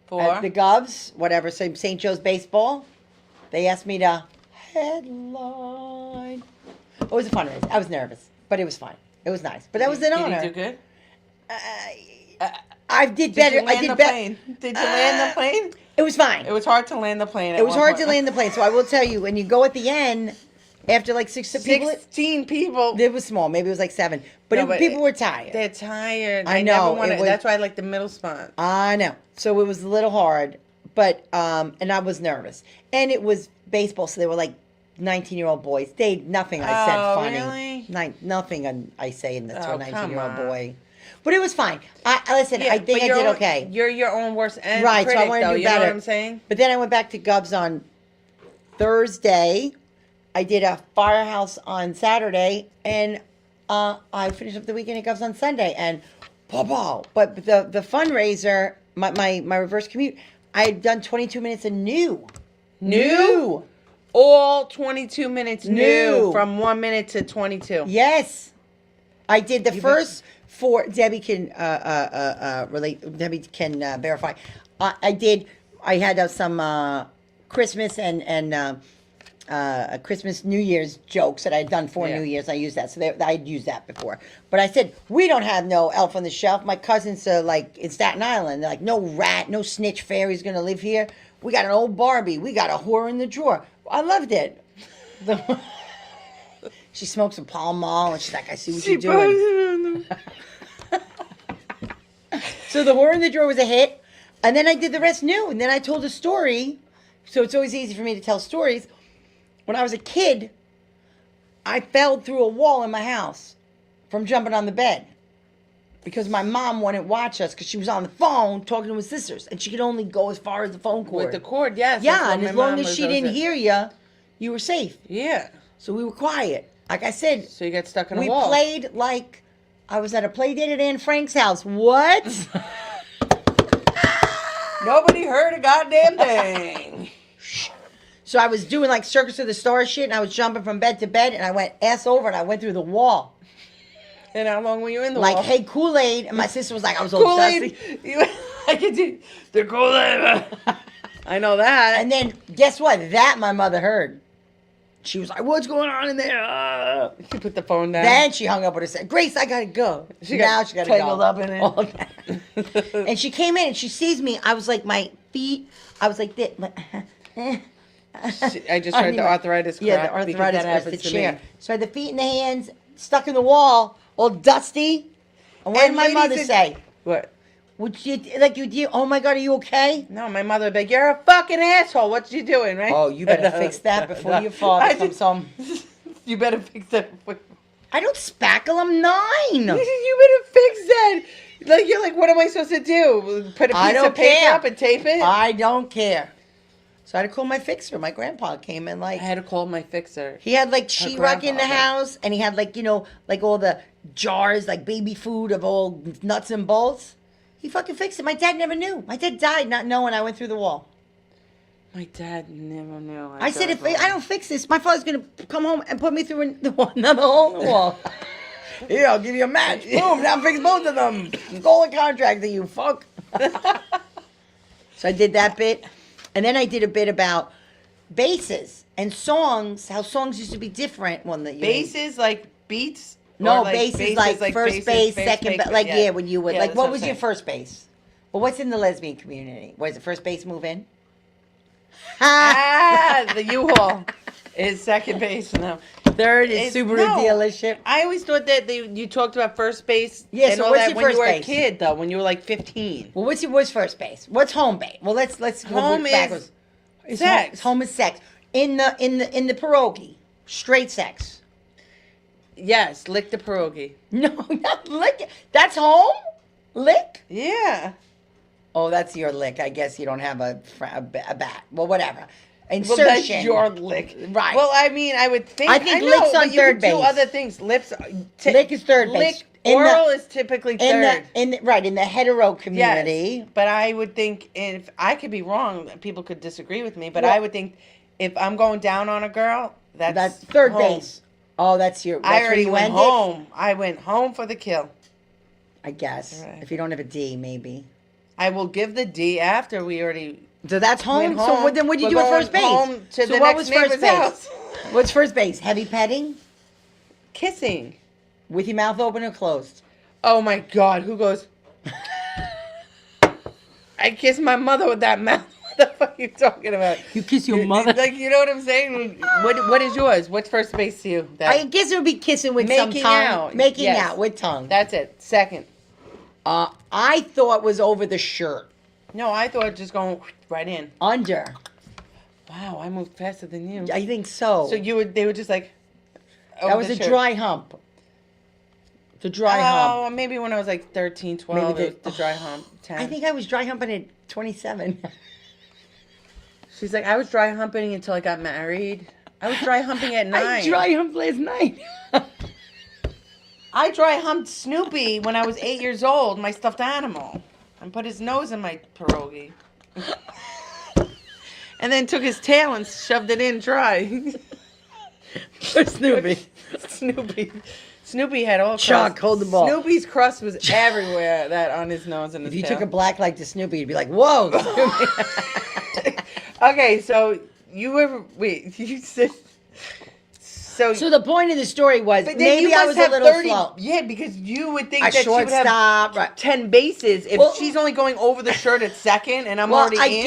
For at the Govs, whatever. So St. Joe's baseball. They asked me to headline. It was a fundraiser. I was nervous, but it was fine. It was nice. But that was an honor. Did you do good? I did Did better. you land I did the better. plane? Did you land the plane? It was fine. It was hard to land the plane. It was hard to land the plane. So I will tell you, when you go at the end, after like six people, 16 people. it was small. Maybe it was like 7. But, No, but people were tired. They're tired. I They know, never wanna- it was- that's why I like the middle spot. I know. So it was a little hard, but and I was nervous. And it was baseball, so they were like 19-year-old boys. Nothing I said Oh, funny. really? Nothing I say in the to Oh, a 19-year-old come on. boy. But it was fine. I listen. I think but I you're did own- okay. You're your own worst critic, Right, so I wanna though. do You know better. what I'm saying? But then I went back to Govs on Thursday. I did a firehouse on Saturday, and I finished up the weekend at Govs on Sunday. And but the fundraiser, my reverse commute, I had done 22 minutes of new. All 22 minutes new, New. from 1 minute to 22. Yes, I did the You first 4. Debbie can relate. Debbie can verify. I did. I had some Christmas and Christmas New Year's jokes that I had done for Yeah. New Year's. I used that, so I'd used that before. But I said we don't have no elf on the shelf. My cousins are like in Staten Island. They're like no rat, no snitch fairy's gonna live here. We got an old Barbie. We got a whore in the drawer. I loved it. She smokes a Pall Mall, and she's like, I see what you're doing. So the whore in the drawer was a hit, and then I did the rest new, and then I told a story. So it's always easy for me to tell stories. When I was a kid, I fell through a wall in my house from jumping on the bed because my mom wouldn't watch us because she was on the phone talking to her sisters, and she could only go as far as the phone cord. With the cord, yes. that's Yeah, what and my as long mom as was she always didn't at. hear you, you were safe. Yeah. So we were quiet. Like I said, So you got stuck in a we wall. played like I was at a play date at Anne Frank's house. What? Nobody heard a goddamn thing. So I was doing like Circus of the Stars shit, and I was jumping from bed to bed, and I went ass over, and I went through the wall. And how long were you in the Like, wall? hey, Kool-Aid. And my sister was like, I was all Kool-Aid. dusty. I could do the Kool-Aid. I know that. And then, guess what? That my mother heard. She was like, what's going on in there? She put the phone down. Then she hung up with her said, Grace, I gotta go. She now got she gotta tangled go. up in it. All that. And she came in and she sees me. I was like, my feet, I was like this. I just heard the arthritis crack. Yeah, the because arthritis that was the happens to chair. me. So I had the feet and the hands stuck in the wall, all dusty. And what And did my ladies mother in- say? What? Would you, like, you, oh my God, are you okay? No, my mother would be like, you're a fucking asshole. What you doing, right? Oh, you better fix that before your father I comes just- home. You better fix that before. I don't spackle, I'm 9. You better fix that. Like, you're like, what am I supposed to do? Put a I piece don't of paper care. up and tape it? I don't care. So I had to call my fixer. My grandpa came and I like had to call my fixer. he had like sheetrock in the grandfather. house, and he had like like all the jars like baby food of all nuts and bolts. He fucking fixed it. My dad never knew. My dad died not knowing I went through the wall. My dad never knew. I said, if I don't fix this, my father's gonna come home and put me through another hole in the wall. Here, I'll give you a match. Boom, now fix both of them. Golden contract, you fuck. So I did that bit, and then I did a bit about basses and songs. How songs used to be different. One that you Basses like beats. No, Or, like, basses like first base, second base. Like yeah, when you would Yeah, like, that's what I'm was your saying. first base? Well, what's in the lesbian community? Was it first base move in? The U-Haul is second base now. Third is It's- Subaru no. dealership. I always thought that you talked about first base. Yeah, and so all what's that your when first you were base? a kid, though, when you were like 15. Well, what's first base? What's home base? Well, let's go Home is backwards. sex. Home is sex. In the pierogi, straight sex. Yes, lick the pierogi. No, not lick. That's home. Lick. Yeah. Oh, that's your lick. I guess you don't have a bat. Well, whatever. Well, Insertion. that's your lick. Right. Well, I mean, I would think. I think know, lick's but on you third could do base. other things. Lips. Lick is third base. Lick. In the- Oral is typically third. in the hetero community. Yes, but I would think, if I could be wrong, people could disagree with me, but Well- I would think if I'm going down on a girl, That's third home. base. Oh, that's your. That's I where already you went end it? home. I went home for the kill. I guess Right. if you don't have a D, maybe. I will give the D after we already So that's home. went So home. then what did you We're do at first base? going home to so the what next was first neighbor's base? house. What's first base? Heavy petting Kissing. with your mouth open or closed? Oh my God, who goes? I kiss my mother with that mouth. What the fuck are you talking about? You kiss your Like, you know what I'm saying? What is yours? What's first base to you? I guess it would be kissing with some Making tongue. out, Making yes. out with tongue. That's it. Second. I thought was over the shirt. No, I thought just going right in. Under. Wow, I moved faster than you. I think so. So they were just like. that over was the a shirt. dry hump. The dry hump. Oh, maybe when I was like 13, 12, Maybe it was the dry hump. 10. I think I was dry humping at 27. She's like, I was dry humping until I got married. I was dry humping at 9. I dry humped last night. I dry humped Snoopy when I was 8 years old, my stuffed animal, and put his nose in my pierogi. And then took his tail and shoved it in dry. Snoopy. Snoopy had all Chuck, crust. hold the ball. Snoopy's crust was everywhere, that on his nose and his If you tail. took a black light to Snoopy, you'd be like, whoa, Snoopy. Okay, so you said so. So the point of the story was but then you maybe I must was a have little 30. slow. Yeah, because you would think A that she would have shortstop, right. 10 bases if Well- she's only going over the shirt at second, and I'm Well, already I in.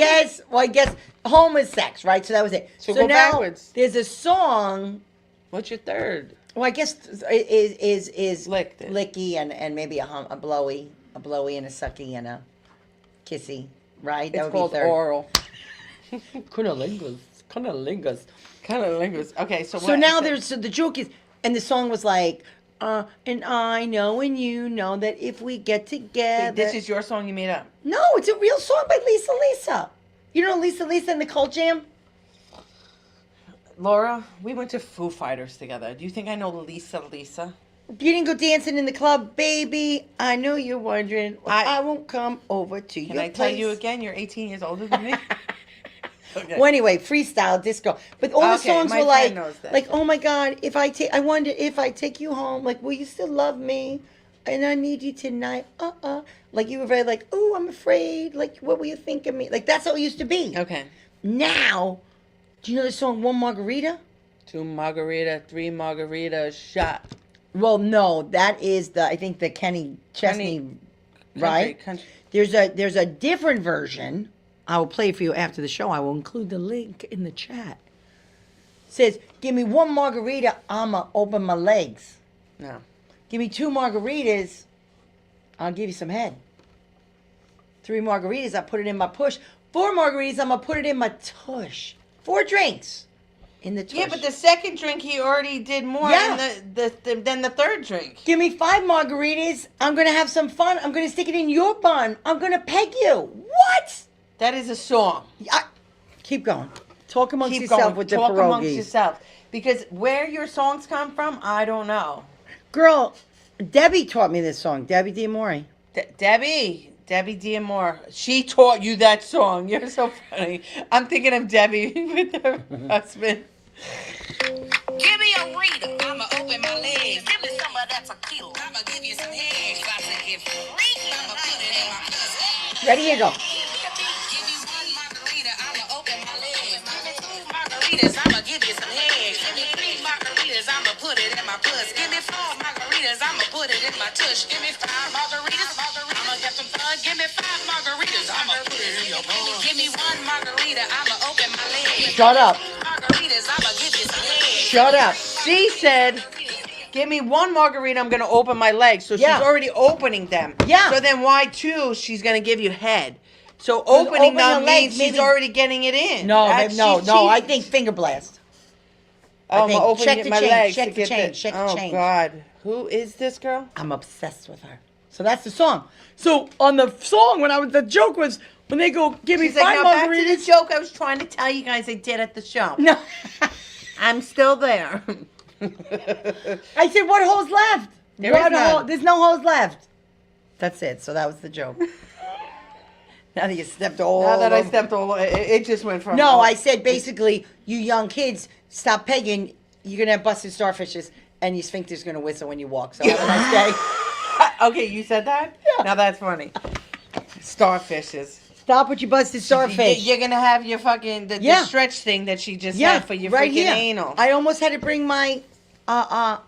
guess home is sex, right? So that was it. So go now backwards. there's a song. What's your third? Well, I guess is Licked it. licky and maybe a blowy and a sucky and a kissy, right? It's would called be third. oral. Cunnilingus. Kind of linguist. Okay, so So now so the joke is, and the song was like, and I know and you know that if we get together. This is your song you made up. No, it's a real song by Lisa Lisa. You know Lisa and the Cult Jam? Laura, we went to Foo Fighters together. Do you think I know Lisa? You didn't go dancing in the club, baby. I know you're wondering. Why I won't come over to Can your I tell place. you again? You're 18 years older than me. Okay. Well, anyway, freestyle disco. But all the Okay, songs my were friend knows that. like, oh my God, I wonder if I take you home, like, will you still love me? And I need you tonight. Like you were very like, oh, I'm afraid. Like, what will you think of me? Like that's how it used to be. Okay. Now, do you know the song One Margarita? 2 margarita, 3 margarita shot. Well, no, that is I think the Kenny Chesney, right? Country. There's a different version. I will play for you after the show. I will include the link in the chat. It says, give me 1 margarita, I'ma open my legs. No. Give me 2 margaritas, I'll give you some head. 3 margaritas, I put it in my push. 4 margaritas, I'm gonna put it in my tush. 4 drinks in the tush. Yeah, but the second drink he already did more Yeah. than the third drink. Give me 5 margaritas, I'm gonna have some fun. I'm gonna stick it in your bun. I'm gonna peg you. What? That is a song. Keep going. Talk amongst Keep yourself going. with the Talk amongst pierogies. yourself. Because where your songs come from, I don't know. Girl, Debbie taught me this song. Debbie D'Amore. Debbie D'Amore. She taught you that song. You're so funny. I'm thinking of Debbie with her husband. Give me a reader, I'ma open my legs. Give me some of that tequila, I'ma give you some head. If I take it free, I'ma put it in my pussy. Ready? Here you go. Give me one margarita, I'ma open my legs. Give me two margaritas, I'ma give you some head. Give me three margaritas, I'ma put it in my puss. Give me four margaritas, I'ma put it in my tush. Give me five margaritas, I'ma get some fun. Give me five margaritas, I'ma put it in your puss. Give me one margarita, I'ma open my legs. Shut up. Margaritas, I'ma give you some head. Shut up. She said, give me one margarita, I'm going to open my legs. So Yeah. she's already opening them. Yeah. So then why two, she's going to give you head. So opening open them the legs, means she's maybe- already getting it in. No, That's- no, she's no. I cheating. think finger blast. Oh, think- I'm opening check the my change, legs check to the get change, check the oh, change. God. Who is this girl? I'm obsessed with her. So that's the song. So on the song, the joke was when they go, give me She's like, five now back to the margaritas. joke I was trying to tell you guys I did at the show. No. I'm still there. I said, what holes left? There What is none. hole? There's no holes left. That's it. So that was the joke. Now that you stepped all Now that I over- stepped all, it just went from. No, I said basically, you young kids, stop pegging. You're going to have busted starfishes, and your sphincter's going to whistle when you walk. So have a nice day. Okay, you said that? Yeah. Now that's funny. Starfishes. Stop with your busted starfish. You're gonna have your fucking the Yeah. stretch thing that she just Yeah, had for your right freaking here. anal. I almost had to bring my, I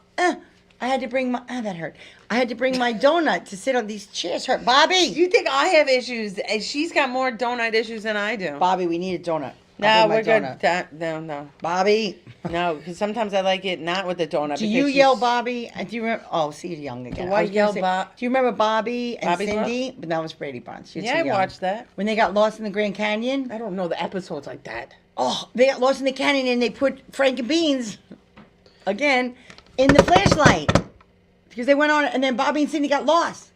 had to bring my, that hurt. I had to bring my donut to sit on these chairs. Hurt, Bobby. You think I have issues? And she's got more donut issues than I do. Bobby, we need a donut. No, I'll bring we're my good. donut. No. Bobby. No, because sometimes I like it not with the donut. Do because you she's- yell Bobby? Do you remember? Oh, see, you're young again. Do I was gonna yell say, Bob- Do you remember Bobby and Bobby's Cindy? But that was Brady Bunch. You're Yeah, too I young. watched that. When they got lost in the Grand Canyon. I don't know the episodes like that. Oh, they got lost in the canyon and they put Frank and Beans, again, in the flashlight. Because they went on it and then Bobby and Cindy got lost.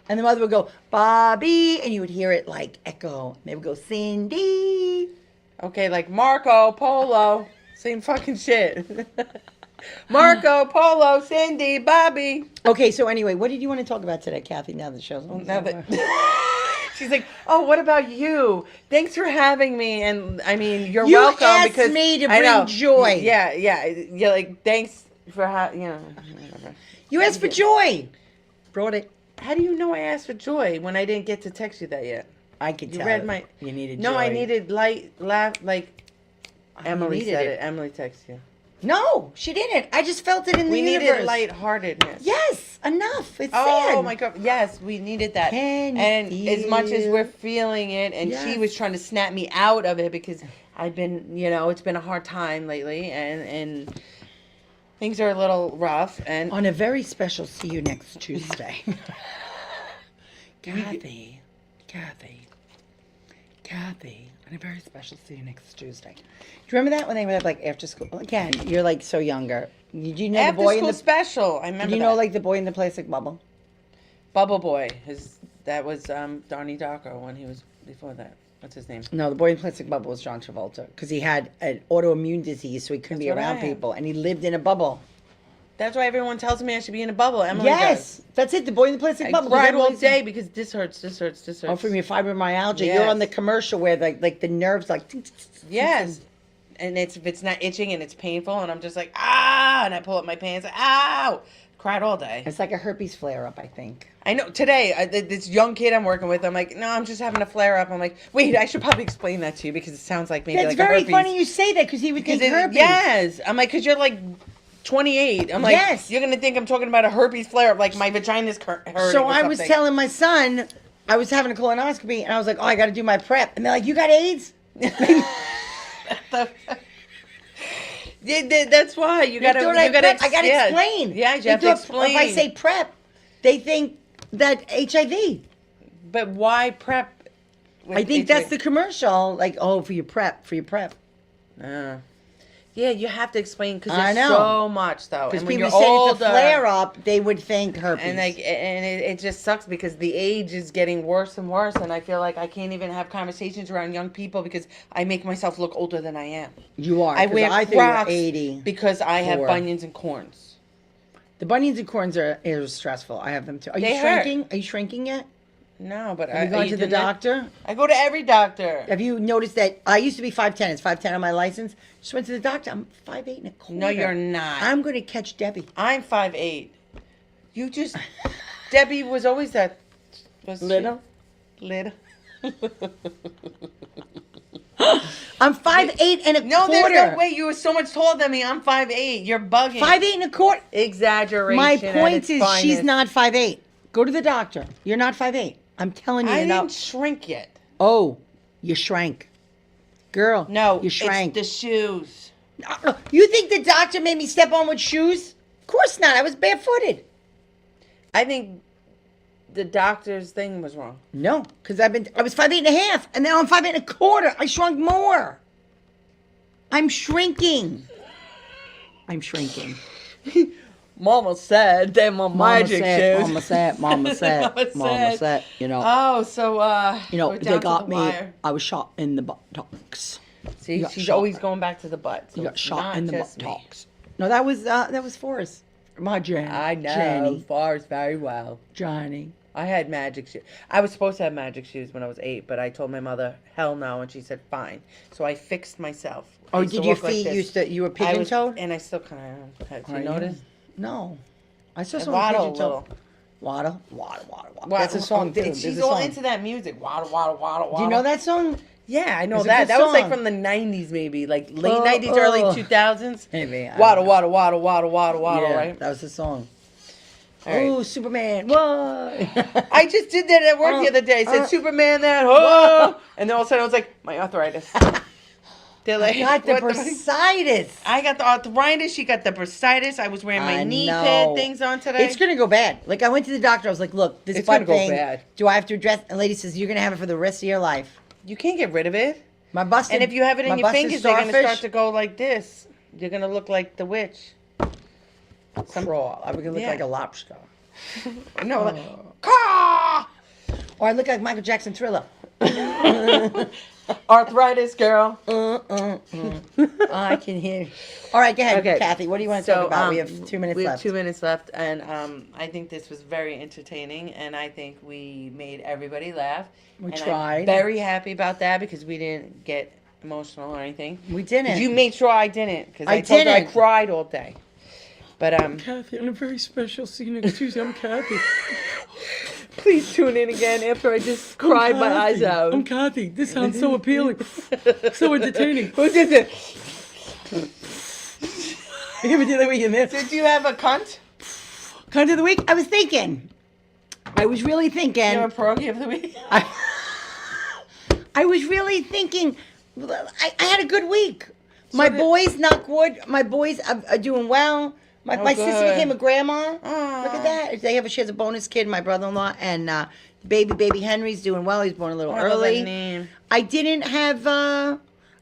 And the mother would go, Bobby, and you would hear it like echo. And they would go, Cindy. Okay, like Marco Polo, same fucking shit. Marco Polo, Cindy, Bobby. Okay, so anyway, what did you want to talk about today, Kathy, now the show's on? Now that she's like, oh, what about you? Thanks for having me, and I mean, you're You welcome asked because me to I know. bring joy. Yeah. You're like, thanks for whatever. You asked for joy. Brought it. How do you know I asked for joy when I didn't get to text you that yet? I could You tell. read my. You needed No, joy. I needed light laugh like. You Emily needed said it. it. Emily texted you. No, she didn't. I just felt it in the We universe. needed lightheartedness. Yes, enough. It's Oh sad. my God! Yes, we needed that. Can you and as much as feel- we're feeling it, and Yes. she was trying to snap me out of it because I've been, it's been a hard time lately, and things are a little rough. And On a very special see you next Tuesday. Kathy, on a very special see you next Tuesday. Do you remember that when they would have like after school? Again, you're like so younger. Did you know after the boy school in the? special, I remember. Did you know that. like the boy in the plastic bubble? Bubble Boy? That was Donnie Darko when he was before that. What's his name? No, the boy in the plastic bubble was John Travolta because he had an autoimmune disease, so he couldn't That's be what I around have. people, and he lived in a bubble. That's why everyone tells me I should be in a bubble. Emily Yes, that's it. The boy in the does. plastic I bubble. cried all Everybody's- day because this hurts. Oh, from your fibromyalgia. Yes. You're on the commercial where like the nerves like. Yes. And if it's not itching and it's painful and I'm just like, and I pull up my pants, ow! Cried all day. It's like a herpes flare up, I think. I know, today, this young kid I'm working with, I'm like, no, I'm just having a flare up. I'm like, wait, I should probably explain that to you because it sounds like maybe That's like very a herpes. funny you say that because he would think herpes. Yes. I'm like, because you're like 28. I'm like, Yes. you're going to think I'm talking about a herpes flare up, like my vagina's hurting. So or I was something. telling my son, I was having a colonoscopy, and I was like, oh, I got to do my prep. And they're like, you got AIDS? Yeah, that's why you gotta. They thought You gotta. I got to explain. Yeah, you They have to thought explain. If I say prep, they think that HIV. but why prep? with I think HIV? that's the commercial. Like, oh, for your prep. Yeah, Yeah, you have to explain because I there's know. so much though. Because And when people you're say older, it's a flare up, they would think herpes. and it just sucks because the age is getting worse and worse, and I feel like I can't even have conversations around young people because I make myself look older than I am. You are. I 'cause wear I think you're Crocs 80. because I have Four. bunions and corns. The bunions and corns are stressful. I have them too. Are you They hurt. shrinking? Are you shrinking yet? No, but Have you gone to the doctor? I go to every doctor. Have you noticed that I used to be 5'10"? It's 5'10" on my license. Just went to the doctor. I'm 5'8" and a quarter. No, you're not. I'm going to catch Debbie. I'm 5'8". You just Debbie was always that was she- Little? little. I'm 5'8" and a No, quarter. there's no way. You were so much taller than me. I'm 5'8". You're bugging. 5'8" and a quarter. Exaggeration. My at point its is she's finest. not 5'8". Go to the doctor. You're not 5'8". I'm telling you I now. didn't shrink yet. Oh, you shrank. Girl, No, you shrank. It's the shoes. You think the doctor made me step on with shoes? Of course not. I was barefooted. I think the doctor's thing was wrong. No, because I was 5'8" and a half, and now I'm 5'8" and a quarter. I shrunk more. I'm shrinking. I'm shrinking. Mama said they're my magic shoes. Mama said, Mama said, Mama said, you know. Oh, so we're They down to got the me. wire. I was shot in the buttocks. See, You got she's shot. always going back to the butt. So You got it's shot not in the just me. buttocks. No, that was Forrest. My Johnny. I know Johnny. Forrest very well. Johnny. I had magic shoes. I was supposed to have magic shoes when I was 8, but I told my mother, hell no, and she said, fine. So I fixed myself. I Oh, used to did your walk like feet this. you were I pigeon was- toed? And I still kind of am. Have Are you noticed? No. I saw I someone waddle a pigeon toe. little. Waddle, waddle, waddle, waddle. That's a song too. There's She's a all song. into that music. Waddle, waddle, waddle, waddle. Do you know that song? Yeah, I know It's a that. good That was like song. from the 90s maybe. Like late Oh, 90s, early oh. 2000s. Maybe. I don't Waddle, know. waddle, waddle, waddle, waddle, waddle, Yeah, right? that was the song. All right. Oh, Superman. What? I just did that at work the other day. I said, Superman that, oh! And then all of a sudden I was like, my arthritis. They're like, I got the what the- bursitis. I got the arthritis. She got the bursitis. I was wearing my I knee know. pad things on today. It's gonna go bad. Like I went to the doctor. I was like, "Look, this It's butt gonna go thing. bad. Do I have to address?" And the lady says, "You're gonna have it for the rest of your life." You can't get rid of it. My busted. And if you have it my in your busted fingers, they're going to starfish, start to go like this. You're going to look like the witch. crawl. I would look Yeah. like a lobster, No, like, caw! or I look like Michael Jackson Thriller. Arthritis, girl. I can hear. All right, go ahead, Okay. Kathy. What do you want to talk about? We have 2 minutes we have left. 2 minutes left, and I think this was very entertaining, and I think we made everybody laugh. We and tried. I'm very happy about that because we didn't get emotional or anything. We didn't. You made sure I didn't because I I told you I didn't. cried all day. But Kathy, on a very special See You Next Tuesday. I'm Kathy. please tune in again after I just cried my eyes out. I'm Kathy. This sounds so appealing. So entertaining. Who did it? You ever do that week in this? Did you have a cunt? Cunt of the week. I was thinking. I was really thinking. You have a pierogi of the week? I was really thinking. I had a good week. My did- boys, knock wood. My boys are doing well. My sister good. became a grandma. Aw. Look at that. She has a bonus kid, my brother-in-law, and baby Henry's doing well. He's born a little I love that early. name. I didn't have.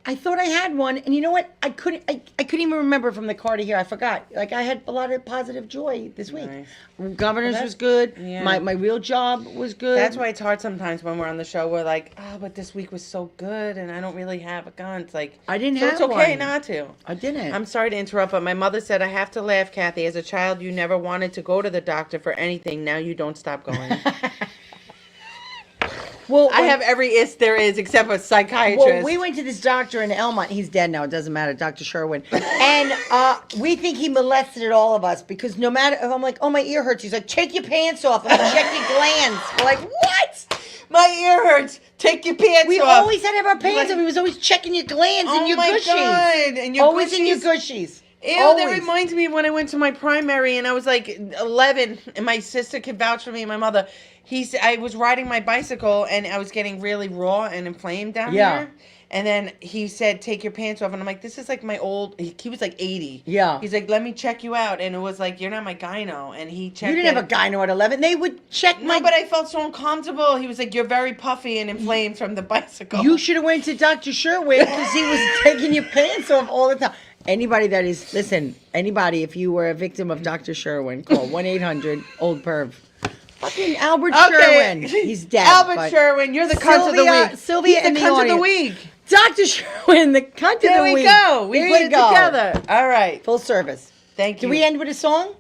I thought I had one, and you know what? I couldn't even remember from the car to here. I forgot. Like I had a lot of positive joy this week. Nice. Governors Well, was good. yeah. My real job was good. That's why it's hard sometimes when we're on the show. We're like, oh, but this week was so good, and I don't really have a gun. It's like I didn't so have it's okay one. not to. I didn't. I'm sorry to interrupt, but my mother said I have to laugh, Kathy. As a child, you never wanted to go to the doctor for anything. Now you don't stop going. well, I when- have every is there is except for psychiatrist. Well, we went to this doctor in Elmont. He's dead now. It doesn't matter, Dr. Sherwin. And we think he molested all of us because no matter if I'm like, oh, my ear hurts. He's like, take your pants off and check your glands. We're like, what? My ear hurts. Take your pants We off. always had to have our pants Like- off. He was always checking your glands and Oh your my gushies. God, and your always in your gushies? gushies. Ew, Always. that reminds me of when I went to my primary and I was like 11 and my sister could vouch for me and my mother. I was riding my bicycle and I was getting really raw and inflamed down Yeah. here. And then he said, take your pants off. And I'm like, this is like my old, he was like 80. Yeah. He's like, let me check you out. And it was like, you're not my gyno. And he checked You didn't have it. a gyno at 11. They would check No, my... but I felt so uncomfortable. He was like, you're very puffy and inflamed from the bicycle. You should have went to Dr. Sherwin because he was taking your pants off all the time. Anybody that is, listen, anybody, if you were a victim of Dr. Sherwin, call 1-800-OLD-PERV. Fucking Albert Sherwin. He's dead. Albert but Sherwin, you're the cunt of the week. Sylvia He's in the the cunt of the audience. week. Dr. Sherwin, the cunt There of the we week. go. We There put you it go. together. All right. Full service. Thank Do you. we end with a song?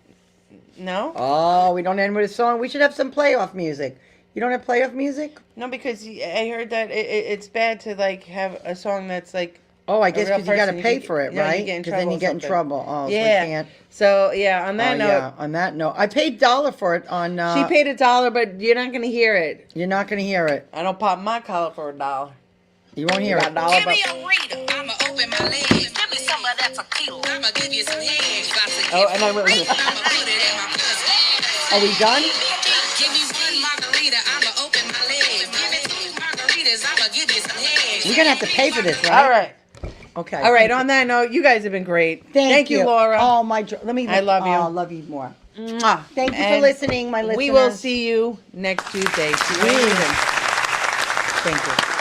No? Oh, we don't end with a song. We should have some playoff music. You don't have playoff music? No, because I heard that it's bad to like have a song that's like. Oh, I a guess real because you got to person. pay You for it, yeah, you right? get in Because then trouble you or get in something. trouble. Oh, so we Yeah. can't. So yeah, on that Oh, note, yeah. On that note, I paid $1 for it on. she paid $1, but you're not gonna hear it. You're not going to hear it. I don't pop my collar for $1. You won't hear Got it. $1, Give but me a reader. I'ma open my legs. Give me some of that tequila. I'ma give you some head. Got to Oh, get and I will. free. I'ma put it in my pussy. Are we done? Give me one margarita. I'ma open my legs. Give me two margaritas. I'ma give you some head. We're going to have to pay for this, right? All right. Okay. All right. On that note, you guys have been great. Thank you, Laura. Oh, let me. I love you. Oh, I love you more. Mwah. Thank you for And listening, my listeners. We will see you next Tuesday. Thank you.